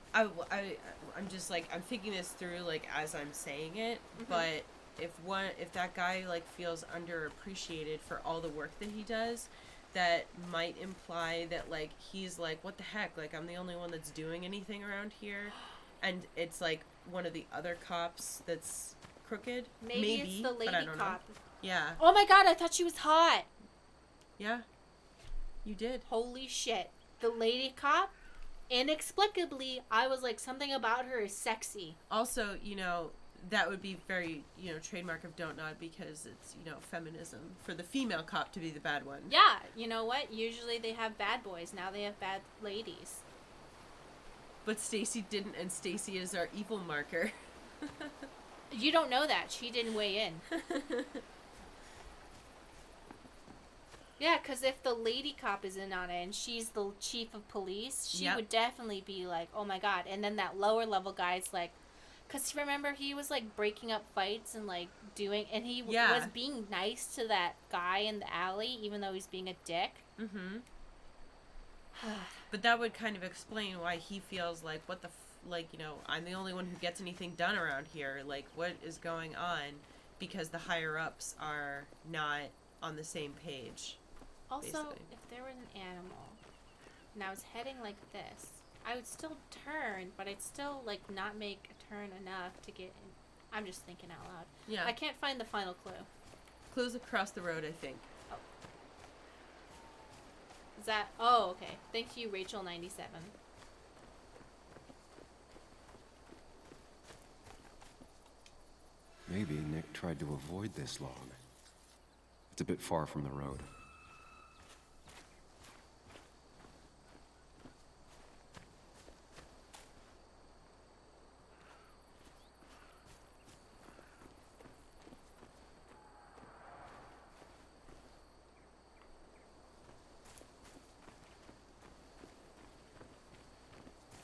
I'm just like I'm thinking this through like as I'm saying it, but if that guy like feels underappreciated for all the work that he does, that might imply that like he's like what the heck, like I'm the only one that's doing anything around here, and it's like one of the other cops that's crooked. Maybe it's the but I lady don't cop. know. Yeah. Oh my god, I thought she was hot. Yeah. You did. Holy shit. The lady cop, inexplicably, I was like, something about her is sexy. Also, you know, that would be very, you know, trademark of Don't Nod because it's, you know, feminism for the female cop to be the bad one. Yeah, you know what? Usually they have bad boys. Now they have bad ladies. But Stacy didn't, and Stacy is our evil marker. You don't know that. She didn't weigh in. Yeah, because if the lady cop is in on it and she's the chief of police, she would definitely be like, oh my god. And then that lower level guy's like, because remember, he was like breaking up fights and like doing, and he was being nice to that guy in the alley, even though he's being a dick. Mm-hmm. But that would kind of explain why he feels like, what the like, you know, I'm the only one who gets anything done around here. Like, what is going on? Because the higher-ups are not on the same page. Also, basically. if there was an animal and I was heading like this, I would still turn, but I'd still, like, not make a turn enough to get in. I'm just thinking out loud. Yeah. I can't find the final clue. Clues across the road, I think. Is that... Oh, okay. Thank you, Rachel97. Maybe Nick tried to avoid this log. It's a bit far from the road.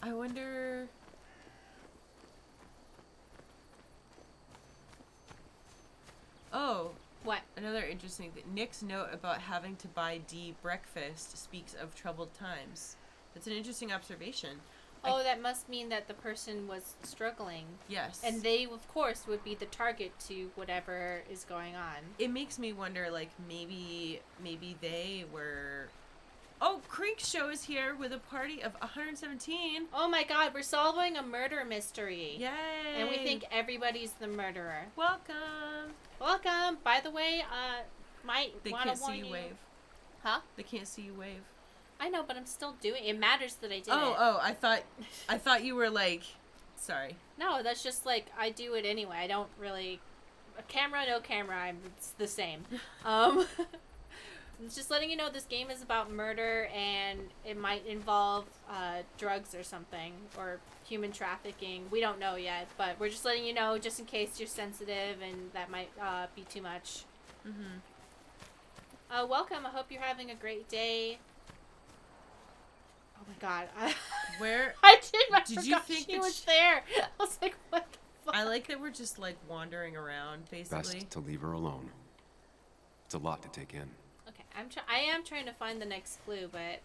I wonder... Oh, What? another interesting thing. Nick's note about having to buy Dee breakfast speaks of troubled times. That's an interesting observation. Oh, that must mean that the person was struggling. Yes. And they, of course, would be the target to whatever is going on. It makes me wonder, like, maybe they were... Oh, Creek Show is here with a party of 117. Oh my god, we're solving a murder mystery. Yay! And we think everybody's the murderer. Welcome! Welcome! By the way, might They want can't to warn see you wave. Huh? They can't see you wave. I know, but I'm still doing it. It matters that I did it. Oh, I thought you were like... Sorry. No, that's just like, I do it anyway. I don't really... A camera, no camera, it's the same. It's just letting you know this game is about murder and it might involve drugs or something, or human trafficking. We don't know yet, but we're just letting you know just in case you're sensitive and that might be too much. Welcome. I hope you're having a great day. Oh my god. Where I Did forgot you think she that was there. I was like, what the fuck? I like that we're just like wandering around, basically. Best to leave her alone. It's a lot to take in. Okay, I am trying to find the next clue, but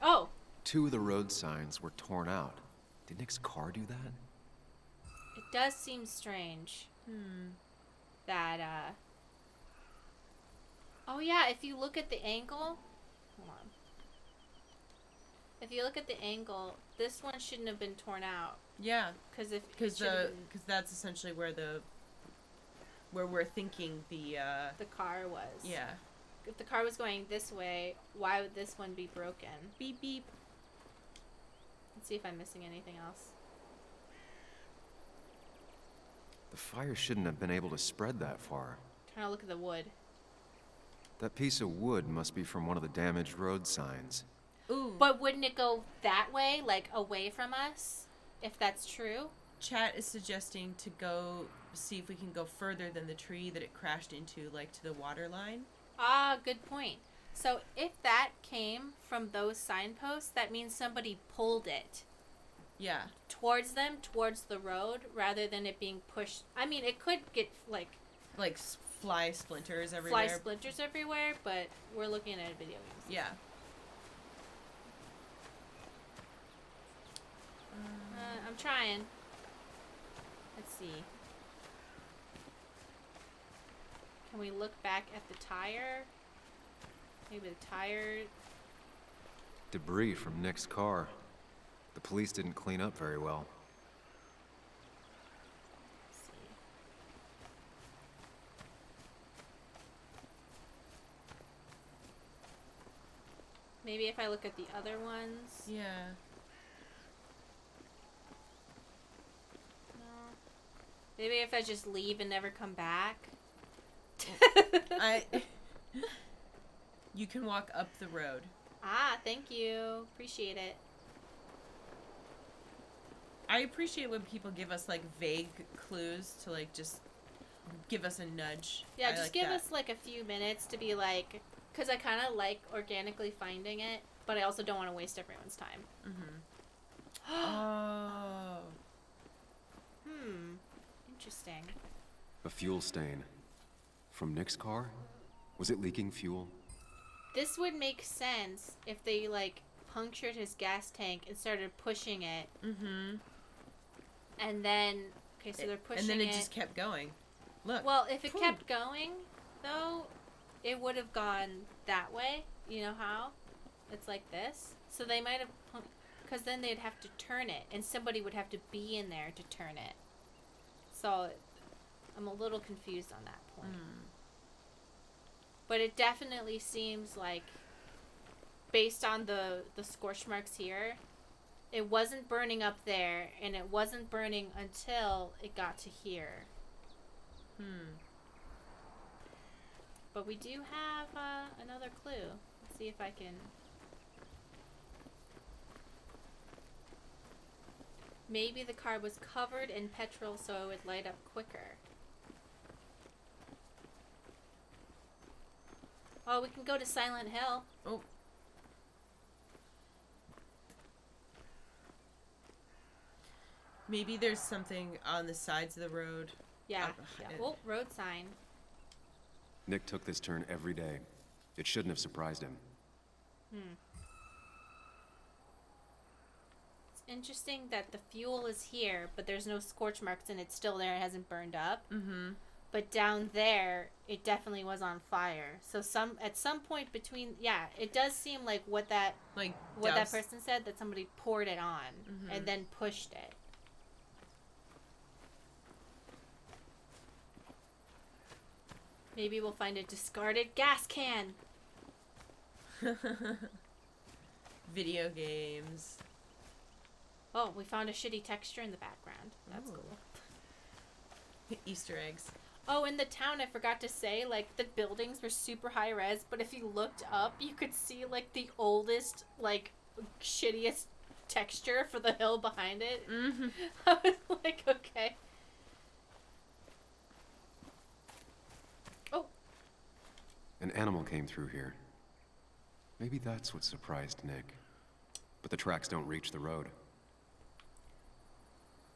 oh, 2 of the road signs were torn out. Did Nick's car do that? it does seem strange. That oh yeah, if you look at the angle, hold on. If you look at the angle, this one shouldn't have been torn out. Yeah, Because if because that's essentially where we're thinking the the car was. yeah. If the car was going this way, why would this one be broken? Beep beep. Let's see if I'm missing anything else. The fire shouldn't have been able to spread that far. Trying to look at the wood. That piece of wood must be from one of the damaged road signs. Ooh. But wouldn't it go that way, like away from us? If that's true? Chat is suggesting to go see if we can go further than the tree that it crashed into, like to the water line. Ah, good point. So if that came from those signposts, that means somebody pulled it Yeah. towards them, towards the road, rather than it being pushed. I mean, it could get like Like fly splinters everywhere. fly splinters everywhere, but we're looking at video games. Yeah. I'm trying. Let's see. Can we look back at the tire? Maybe the tire. Debris from Nick's car. The police didn't clean up very well. Let's see. Maybe if I look at the other ones. Yeah. No. Maybe if I just leave and never come back. You can walk up the road. Ah, thank you. Appreciate it. I appreciate when people give us like vague clues to like just give us a nudge. Yeah, I just like give that. us like a few minutes to be like, because I kind of like organically finding it, but I also don't want to waste everyone's time. Oh. Interesting. A fuel stain. From Nick's car? Was it leaking fuel? This would make sense if they like punctured his gas tank and started pushing it. And then, okay, so they're pushing And then it. it just kept going. Look. Well, if it Phew. kept going, though, it would have gone that way. You know how? It's like this. So they might have, because then they'd have to turn it, and somebody would have to be in there to turn it. So I'm a little confused on that point. But it definitely seems like, based on the scorch marks here, it wasn't burning up there, and it wasn't burning until it got to here. But we do have another clue. Let's see if I can... Maybe the car was covered in petrol so it would light up quicker. Oh, we can go to Silent Hill. Oh. Maybe there's something on the sides of the road. Yeah. Yeah. Oh, road sign. Nick took this turn every day. It shouldn't have surprised him. It's interesting that the fuel is here, but there's no scorch marks and it's still there. It hasn't burned up. But down there, it definitely was on fire. So at some point between, yeah, it does seem like what that person said, that somebody poured it on and then pushed it. Maybe we'll find a discarded gas can. Video games. Oh, we found a shitty texture in the background. That's Ooh. cool. Easter eggs. Oh, in the town, I forgot to say, like, the buildings were super high res, but if you looked up, you could see, like, the oldest, like, shittiest texture for the hill behind it. Mm-hmm. I was like, okay. Oh, An animal came through here. Maybe that's what surprised Nick. But the tracks don't reach the road.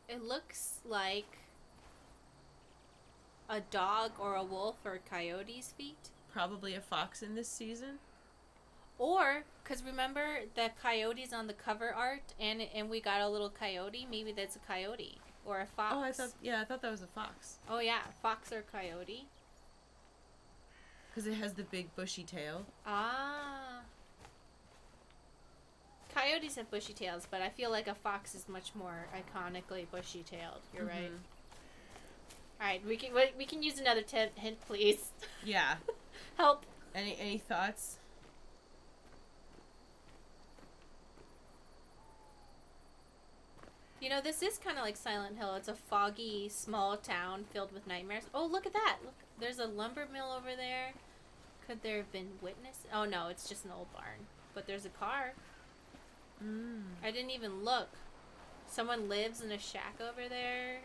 it looks like a dog or a wolf or a coyote's feet. Probably a fox in this season. Or, because remember the coyote's on the cover art, and we got a little coyote? Maybe that's a coyote. Or a fox. Oh, I thought that was a fox. Oh, yeah, fox or coyote. Because it has the big bushy tail. Ah. Coyotes have bushy tails, but I feel like a fox is much more iconically bushy-tailed. You're right. All right, we can use another hint, please. Yeah. Help. Any thoughts? You know, this is kind of like Silent Hill. It's a foggy, small town filled with nightmares. Oh, look at that. Look, there's a lumber mill over there. Could there have been witnesses? Oh, no, it's just an old barn. But there's a car. I didn't even look. Someone lives in a shack over there.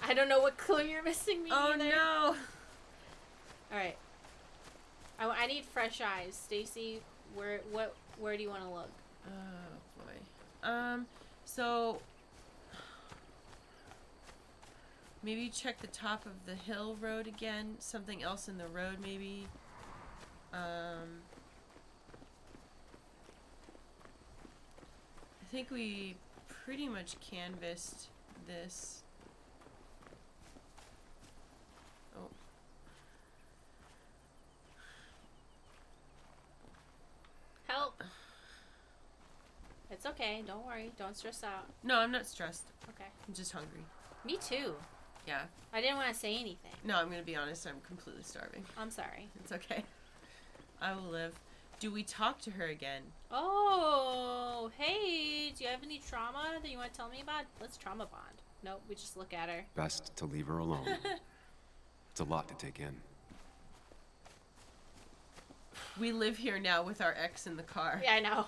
I don't know what clue you're missing me Oh, either. no. All right. I need fresh eyes. Stacy, where do you want to look? Oh, boy. So... Maybe check the top of the hill road again. Something else in the road, maybe. I think we pretty much canvassed this. Oh. Help. It's okay. Don't worry. Don't stress out. No, I'm not stressed. Okay. I'm just hungry. Me too. Yeah. I didn't want to say anything. No, I'm gonna be honest. I'm completely starving. I'm sorry. It's okay. I will live. Do we talk to her again? Oh, hey. Do you have any trauma that you want to tell me about? Let's trauma bond. Nope. We just look at her. Best to leave her alone. It's a lot to take in. We live here now with our ex in the car. Yeah, I know.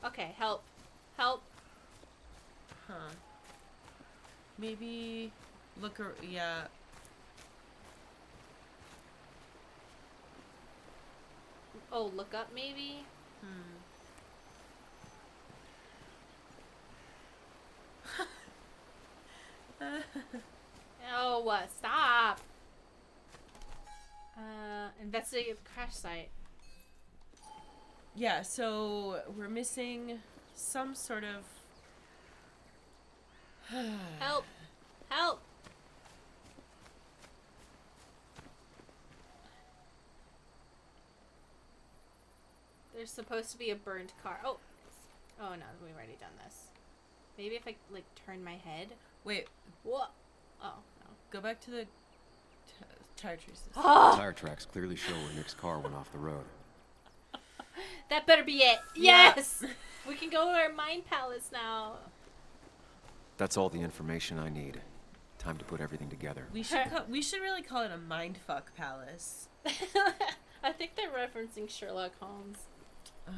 Okay, help. Help. Huh. Maybe look her. Yeah. Oh, look up maybe? Oh, what? Stop. Investigate the crash site. Yeah, so we're missing some sort of... Help. Help. There's supposed to be a burned car. Oh. Oh, no. We've already done this. Maybe if I, like, turn my head. Wait, What? Oh, no. go back to the tire traces. Tire tracks clearly show where Nick's car went off the road. That better be it. Yeah. Yes! We can go to our mind palace now. That's all the information I need. Time to put everything together. We should really call it a mindfuck palace. I think they're referencing Sherlock Holmes. Oh.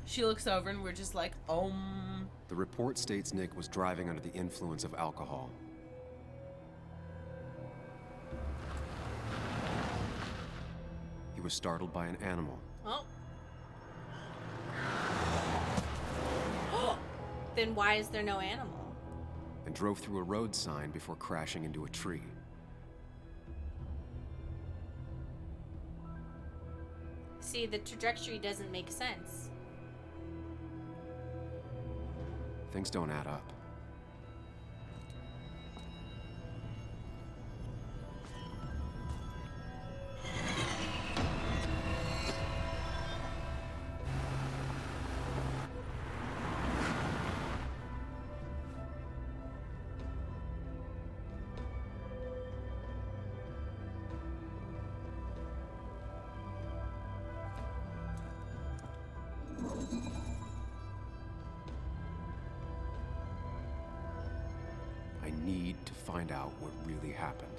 She looks over and we're just like, The report states Nick was driving under the influence of alcohol. He was startled by an animal. Oh. Then why is there no animal? And drove through a road sign before crashing into a tree. See, the trajectory doesn't make sense. Things don't add up. find out what really happened.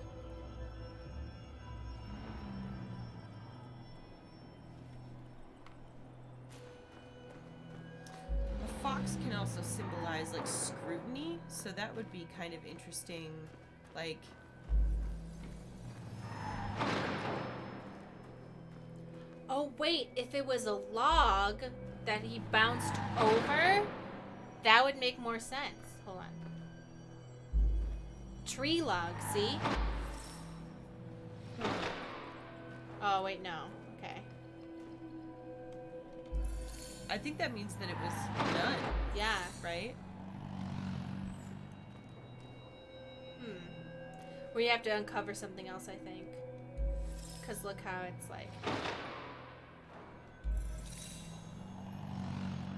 A fox can also symbolize like scrutiny, so that would be kind of interesting. Like, Oh wait, if it was a log that he bounced over, that would make more sense. Hold on. Tree log, see? Oh wait, no. Okay. I think that means that it was done, Yeah. right? We have to uncover something else, I think. Because look how it's like.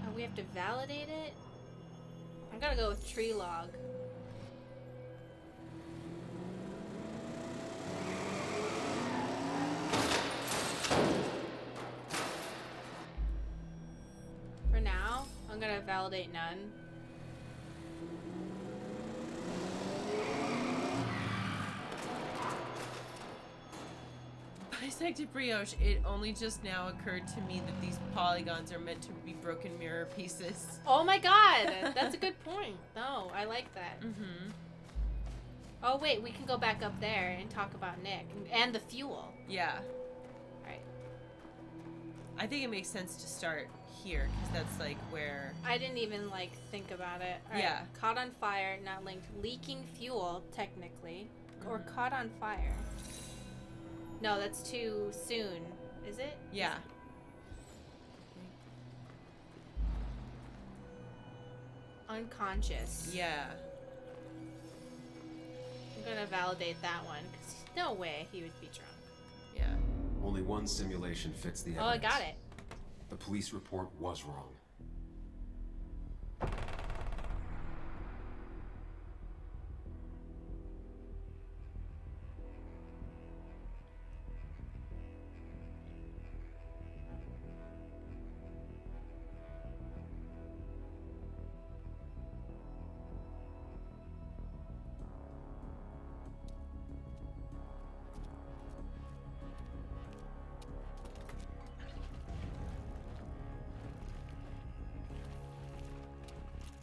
Oh, we have to validate it? I'm gonna go with tree log. For now, I'm gonna validate none. Bisected brioche, it only just now occurred to me that these polygons are meant to be broken mirror pieces. Oh my god! That's a good point. No, I like that. Mm-hmm. Oh wait, we can go back up there and talk about Nick and the fuel. Yeah. Right. I think it makes sense to start here, because that's like where... I didn't even like think about it. All right. Yeah. Caught on fire, not linked. Leaking fuel, technically. Or caught on fire. No, that's too soon. Is it? Yeah. Unconscious. Yeah. I'm gonna validate that one, because no way he would be drunk. Yeah. Only one simulation fits the evidence. Oh, I got it. The police report was wrong.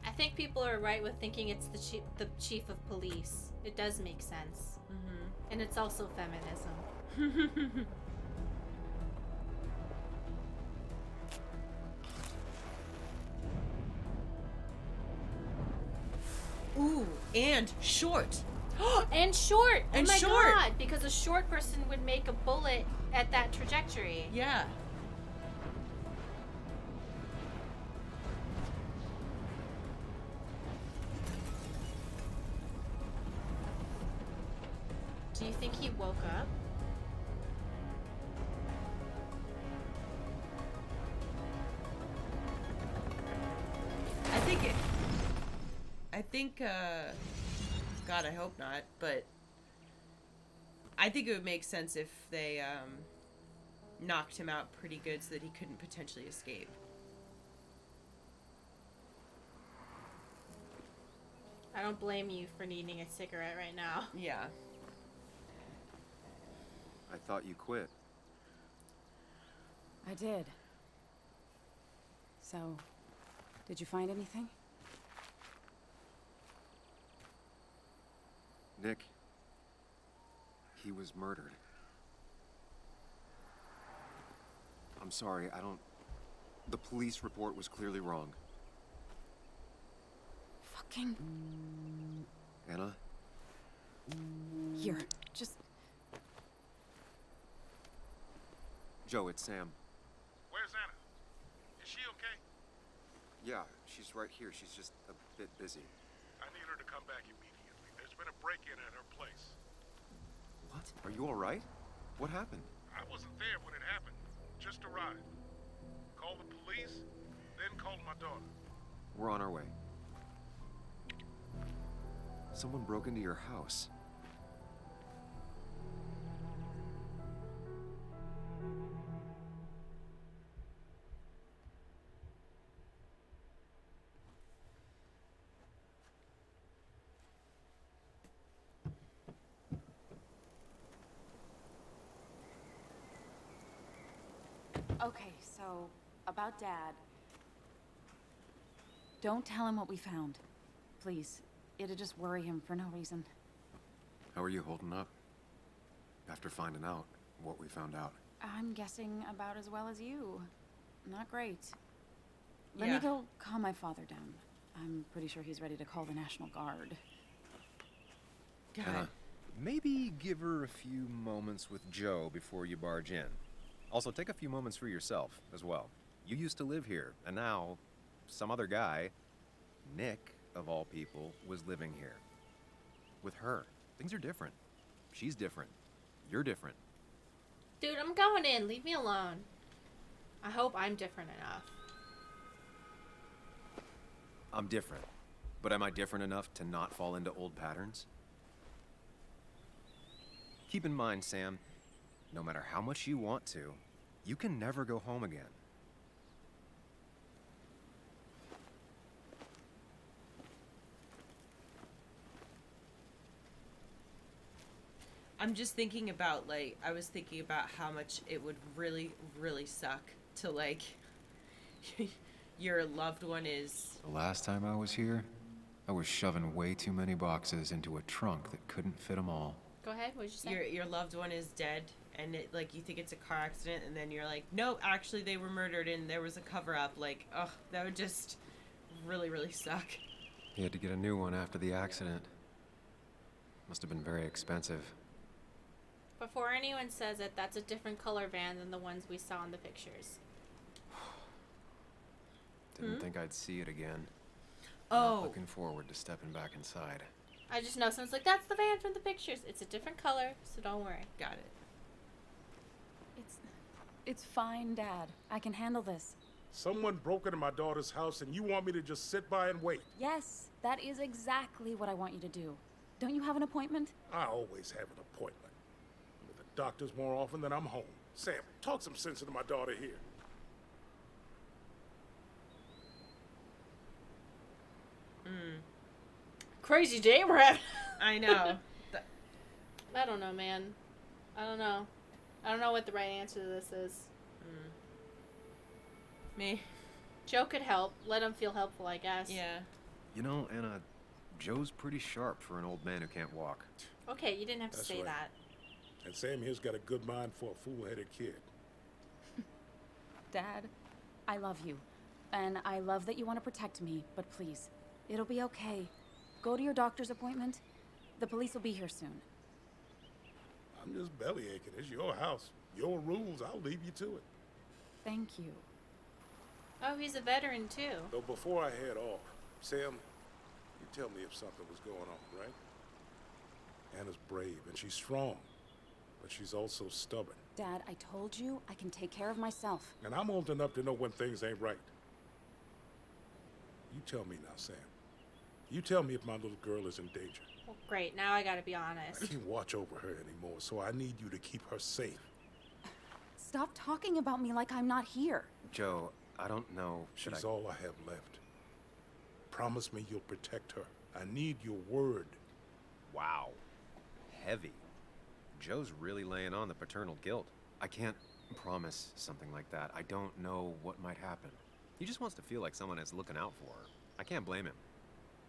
I think people are right with thinking it's the chief of police. It does make sense. Mm-hmm. And it's also feminism. Ooh, and short. And short! And oh my short. god! Because a short person would make a bullet at that trajectory. Yeah. Do you think he woke up? God, I hope not, but I think it would make sense if they knocked him out pretty good so that he couldn't potentially escape. I don't blame you for needing a cigarette right now. Yeah. I thought you quit. I did. So, did you find anything? Nick, he was murdered. I'm sorry, the police report was clearly wrong. Fucking... Anna? Here, just... Joe, it's Sam. Where's Anna? Is she okay? Yeah, she's right here. She's just a bit busy. I need her to come back immediately. There's been a break-in at her place. What? Are you all right? What happened? I wasn't there when it happened. Just arrived. Call the police, then call my daughter. We're on our way. Someone broke into your house. Okay, so about Dad. Don't tell him what we found. Please. It'd just worry him for no reason. How are you holding up? After finding out what we found out. I'm guessing about as well as you. Not great. Let Yeah. me go calm my father down. I'm pretty sure he's ready to call the National Guard. God. Anna, Maybe give her a few moments with Joe before you barge in. Also, take a few moments for yourself as well. You used to live here, and now some other guy, Nick, of all people, was living here. With her. Things are different. She's different. You're different. Dude, I'm going in. Leave me alone. I hope I'm different enough. I'm different. But am I different enough to not fall into old patterns? Keep in mind, Sam, no matter how much you want to, you can never go home again. I'm just thinking about, like, I was thinking about how much it would really, really suck to, like, your loved one is. The last time I was here, I was shoving way too many boxes into a trunk that couldn't fit them all. Go ahead. What'd you say? Your loved one is dead, and it, like, you think it's a car accident, and then you're like, no, actually they were murdered and there was a cover-up. Like, ugh, that would just really, really suck. He had to get a new one after the accident. Must have been very expensive. Before anyone says it, that's a different color van than the ones we saw in the pictures. Didn't think I'd see it again. Oh. Not looking forward to stepping back inside. I just know someone's like, that's the van from the pictures. It's a different color, so don't worry. Got it. It's fine, Dad. I can handle this. Someone broke into my daughter's house and you want me to just sit by and wait? Yes, that is exactly what I want you to do. Don't you have an appointment? I always have an appointment. I'm at the doctor's more often than I'm home. Sam, talk some sense into my daughter here. Crazy day we're having. I know. I don't know, man. I don't know. I don't know what the right answer to this is. Me. Joe could help. Let him feel helpful, I guess. Yeah. You know, Anna, Joe's pretty sharp for an old man who can't walk. Okay, you didn't have to That's say right. that. And Sam here's got a good mind for a fool-headed kid. Dad, I love you. And I love that you want to protect me, but please, it'll be okay. Go to your doctor's appointment. The police will be here soon. I'm just bellyaching. It's your house. Your rules. I'll leave you to it. Thank you. Oh, he's a veteran, too. So before I head off, Sam, you tell me if something was going on, right? Anna's brave and she's strong, but she's also stubborn. Dad, I told you I can take care of myself. And I'm old enough to know when things ain't right. You tell me now, Sam. You tell me if my little girl is in danger. Well, great. Now I gotta be I honest. can't watch over her anymore, so I need you to keep her safe. Stop talking about me like I'm not here. Joe, I don't know. Should She's I... all I have left. Promise me you'll protect her. I need your word. Wow. Heavy. Joe's really laying on the paternal guilt. I can't promise something like that. I don't know what might happen. He just wants to feel like someone is looking out for her. I can't blame him.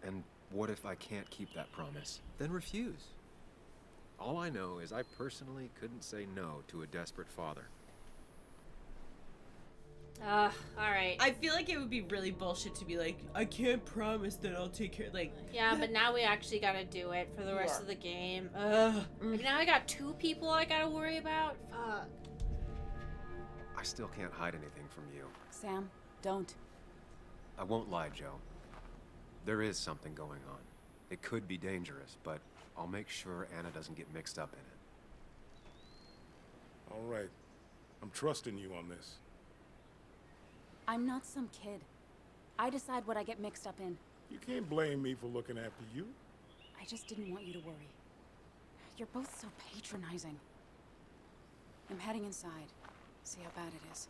And what if I can't keep that promise? Then refuse. All I know is I personally couldn't say no to a desperate father. Alright. I feel like it would be really bullshit to be like, I can't promise that I'll take care. Like, Yeah, but now we actually gotta do it for the rest Yeah. of the game. Ugh. Like, now I got 2 people I gotta worry about? Fuck. I still can't hide anything from you. Sam, don't. I won't lie, Joe. There is something going on. It could be dangerous, but I'll make sure Anna doesn't get mixed up in it. All right. I'm trusting you on this. I'm not some kid. I decide what I get mixed up in. You can't blame me for looking after you. I just didn't want you to worry. You're both so patronizing. I'm heading inside. See how bad it is.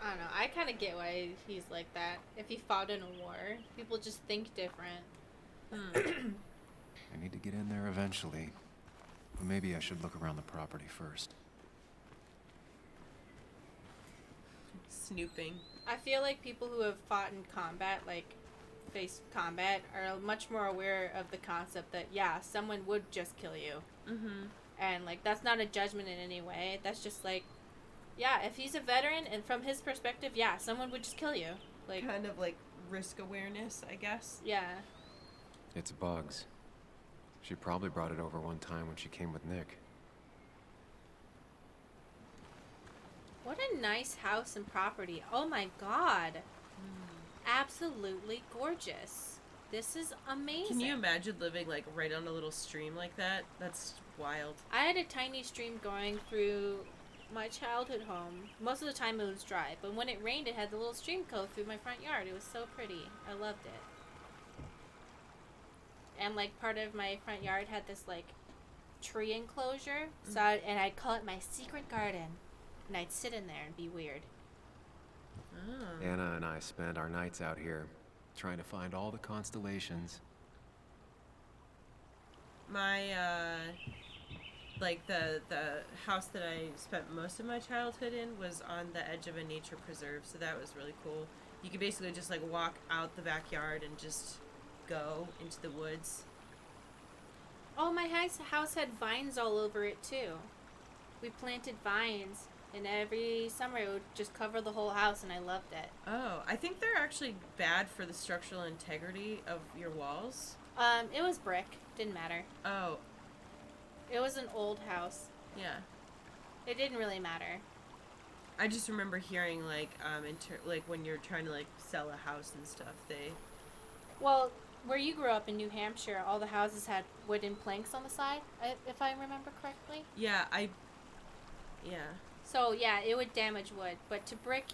I don't know. I kind of get why he's like that. If he fought in a war, people just think different. I need to get in there eventually. But maybe I should look around the property first. Snooping. I feel like people who have fought in combat, like face combat, are much more aware of the concept that, yeah, someone would just kill you. Mm-hmm. And, like, that's not a judgment in any way. That's just, like, yeah, if he's a veteran, and from his perspective, yeah, someone would just kill you. Like, Kind of like risk awareness, I guess. yeah. It's bugs. She probably brought it over one time when she came with Nick. What a nice house and property. Oh my god. Absolutely gorgeous. This is amazing. Can you imagine living like right on a little stream like that? That's wild. I had a tiny stream going through my childhood home. Most of the time it was dry, but when it rained it had the little stream go through my front yard. It was so pretty. I loved it. And like part of my front yard had this like tree enclosure, so I'd call it my secret garden, and I'd sit in there and be weird. Oh. Anna and I spend our nights out here, trying to find all the constellations. My like the house that I spent most of my childhood in was on the edge of a nature preserve, so that was really cool. You could basically just like walk out the backyard and just go into the woods. Oh, my house had vines all over it too. We planted vines, and every summer it would just cover the whole house, and I loved it. Oh, I think they're actually bad for the structural integrity of your walls. It was brick. Didn't matter. Oh, It was an old house. yeah. It didn't really matter. I just remember hearing like like when you're trying to like sell a house and stuff, they Well, where you grew up in New Hampshire, all the houses had wooden planks on the side, if I remember correctly. yeah. So yeah, it would damage wood, but to brick,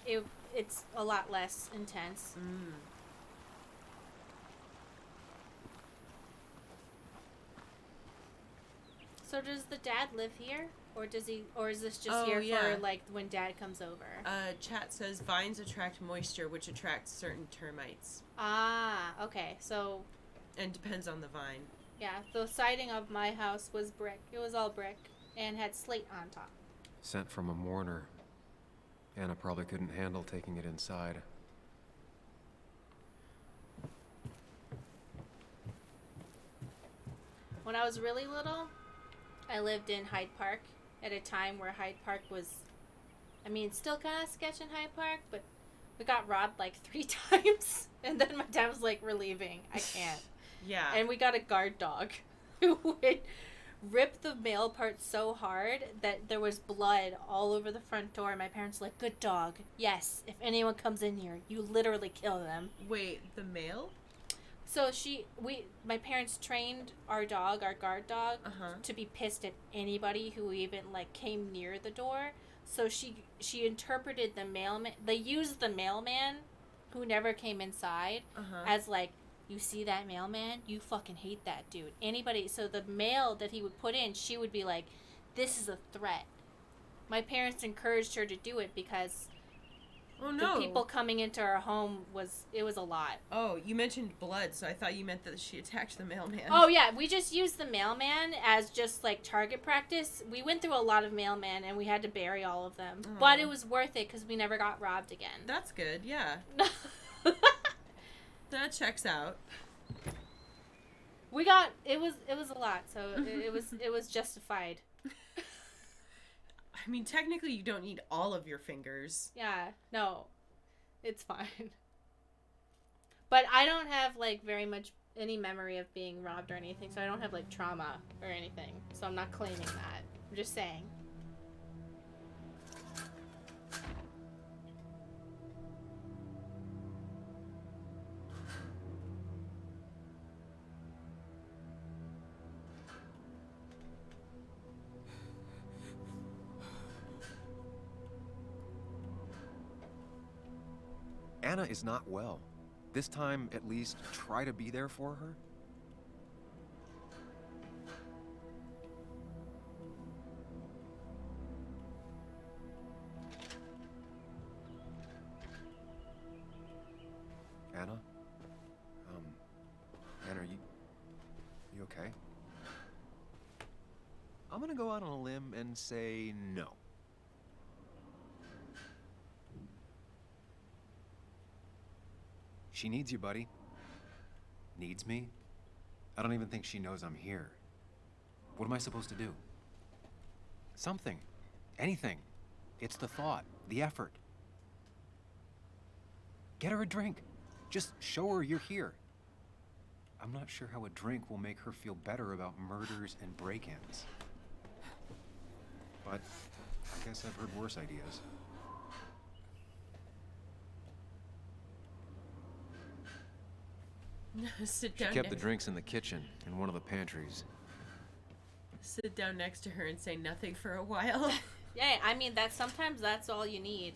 it's a lot less intense. Mm. So does the dad live here, or does he, or is this just Oh, here yeah. for like when dad comes over? Chat says vines attract moisture, which attracts certain termites, Ah, okay. So and depends on the vine. yeah, the siding of my house was brick. It was all brick and had slate on top. Sent from a mourner. Anna probably couldn't handle taking it inside. When I was really little, I lived in Hyde Park at a time where Hyde Park was, I mean, still kind of sketch in Hyde Park, but we got robbed like 3 times. And then my dad was like, we're leaving. I can't. Yeah. And we got a guard dog who would rip the mail part so hard that there was blood all over the front door. My parents were like, good dog. Yes, if anyone comes in here, you literally kill them. Wait, the mail? So my parents trained our dog, our guard dog, Uh-huh. to be pissed at anybody who even like came near the door. So she interpreted the mailman. They used the mailman, who never came inside, Uh-huh. as like, you see that mailman? You fucking hate that dude. Anybody. So the mail that he would put in, she would be like, this is a threat. My parents encouraged her to do it because Oh no. the people coming into our home was a lot. Oh, you mentioned blood, so I thought you meant that she attacked the mailman. Oh yeah, we just used the mailman as just like target practice. We went through a lot of mailmen and we had to bury all of them. Oh. But it was worth it because we never got robbed again. That's good. Yeah. That checks out. We got it was a lot, so it was justified. I mean, technically, you don't need all of your fingers. Yeah, no, it's fine. But I don't have like very much any memory of being robbed or anything, so I don't have like trauma or anything. So I'm not claiming that. I'm just saying. Anna is not well. This time, at least, try to be there for her. Anna? Anna, you okay? I'm gonna go out on a limb and say no. She needs you, buddy. Needs me? I don't even think she knows I'm here. What am I supposed to do? Something. Anything. It's the thought, the effort. Get her a drink. Just show her you're here. I'm not sure how a drink will make her feel better about murders and break-ins. But I guess I've heard worse ideas. Sit She down. kept the drinks in the kitchen, in one of the pantries. Sit down next to her and say nothing for a while. Yeah, I mean, sometimes that's all you need.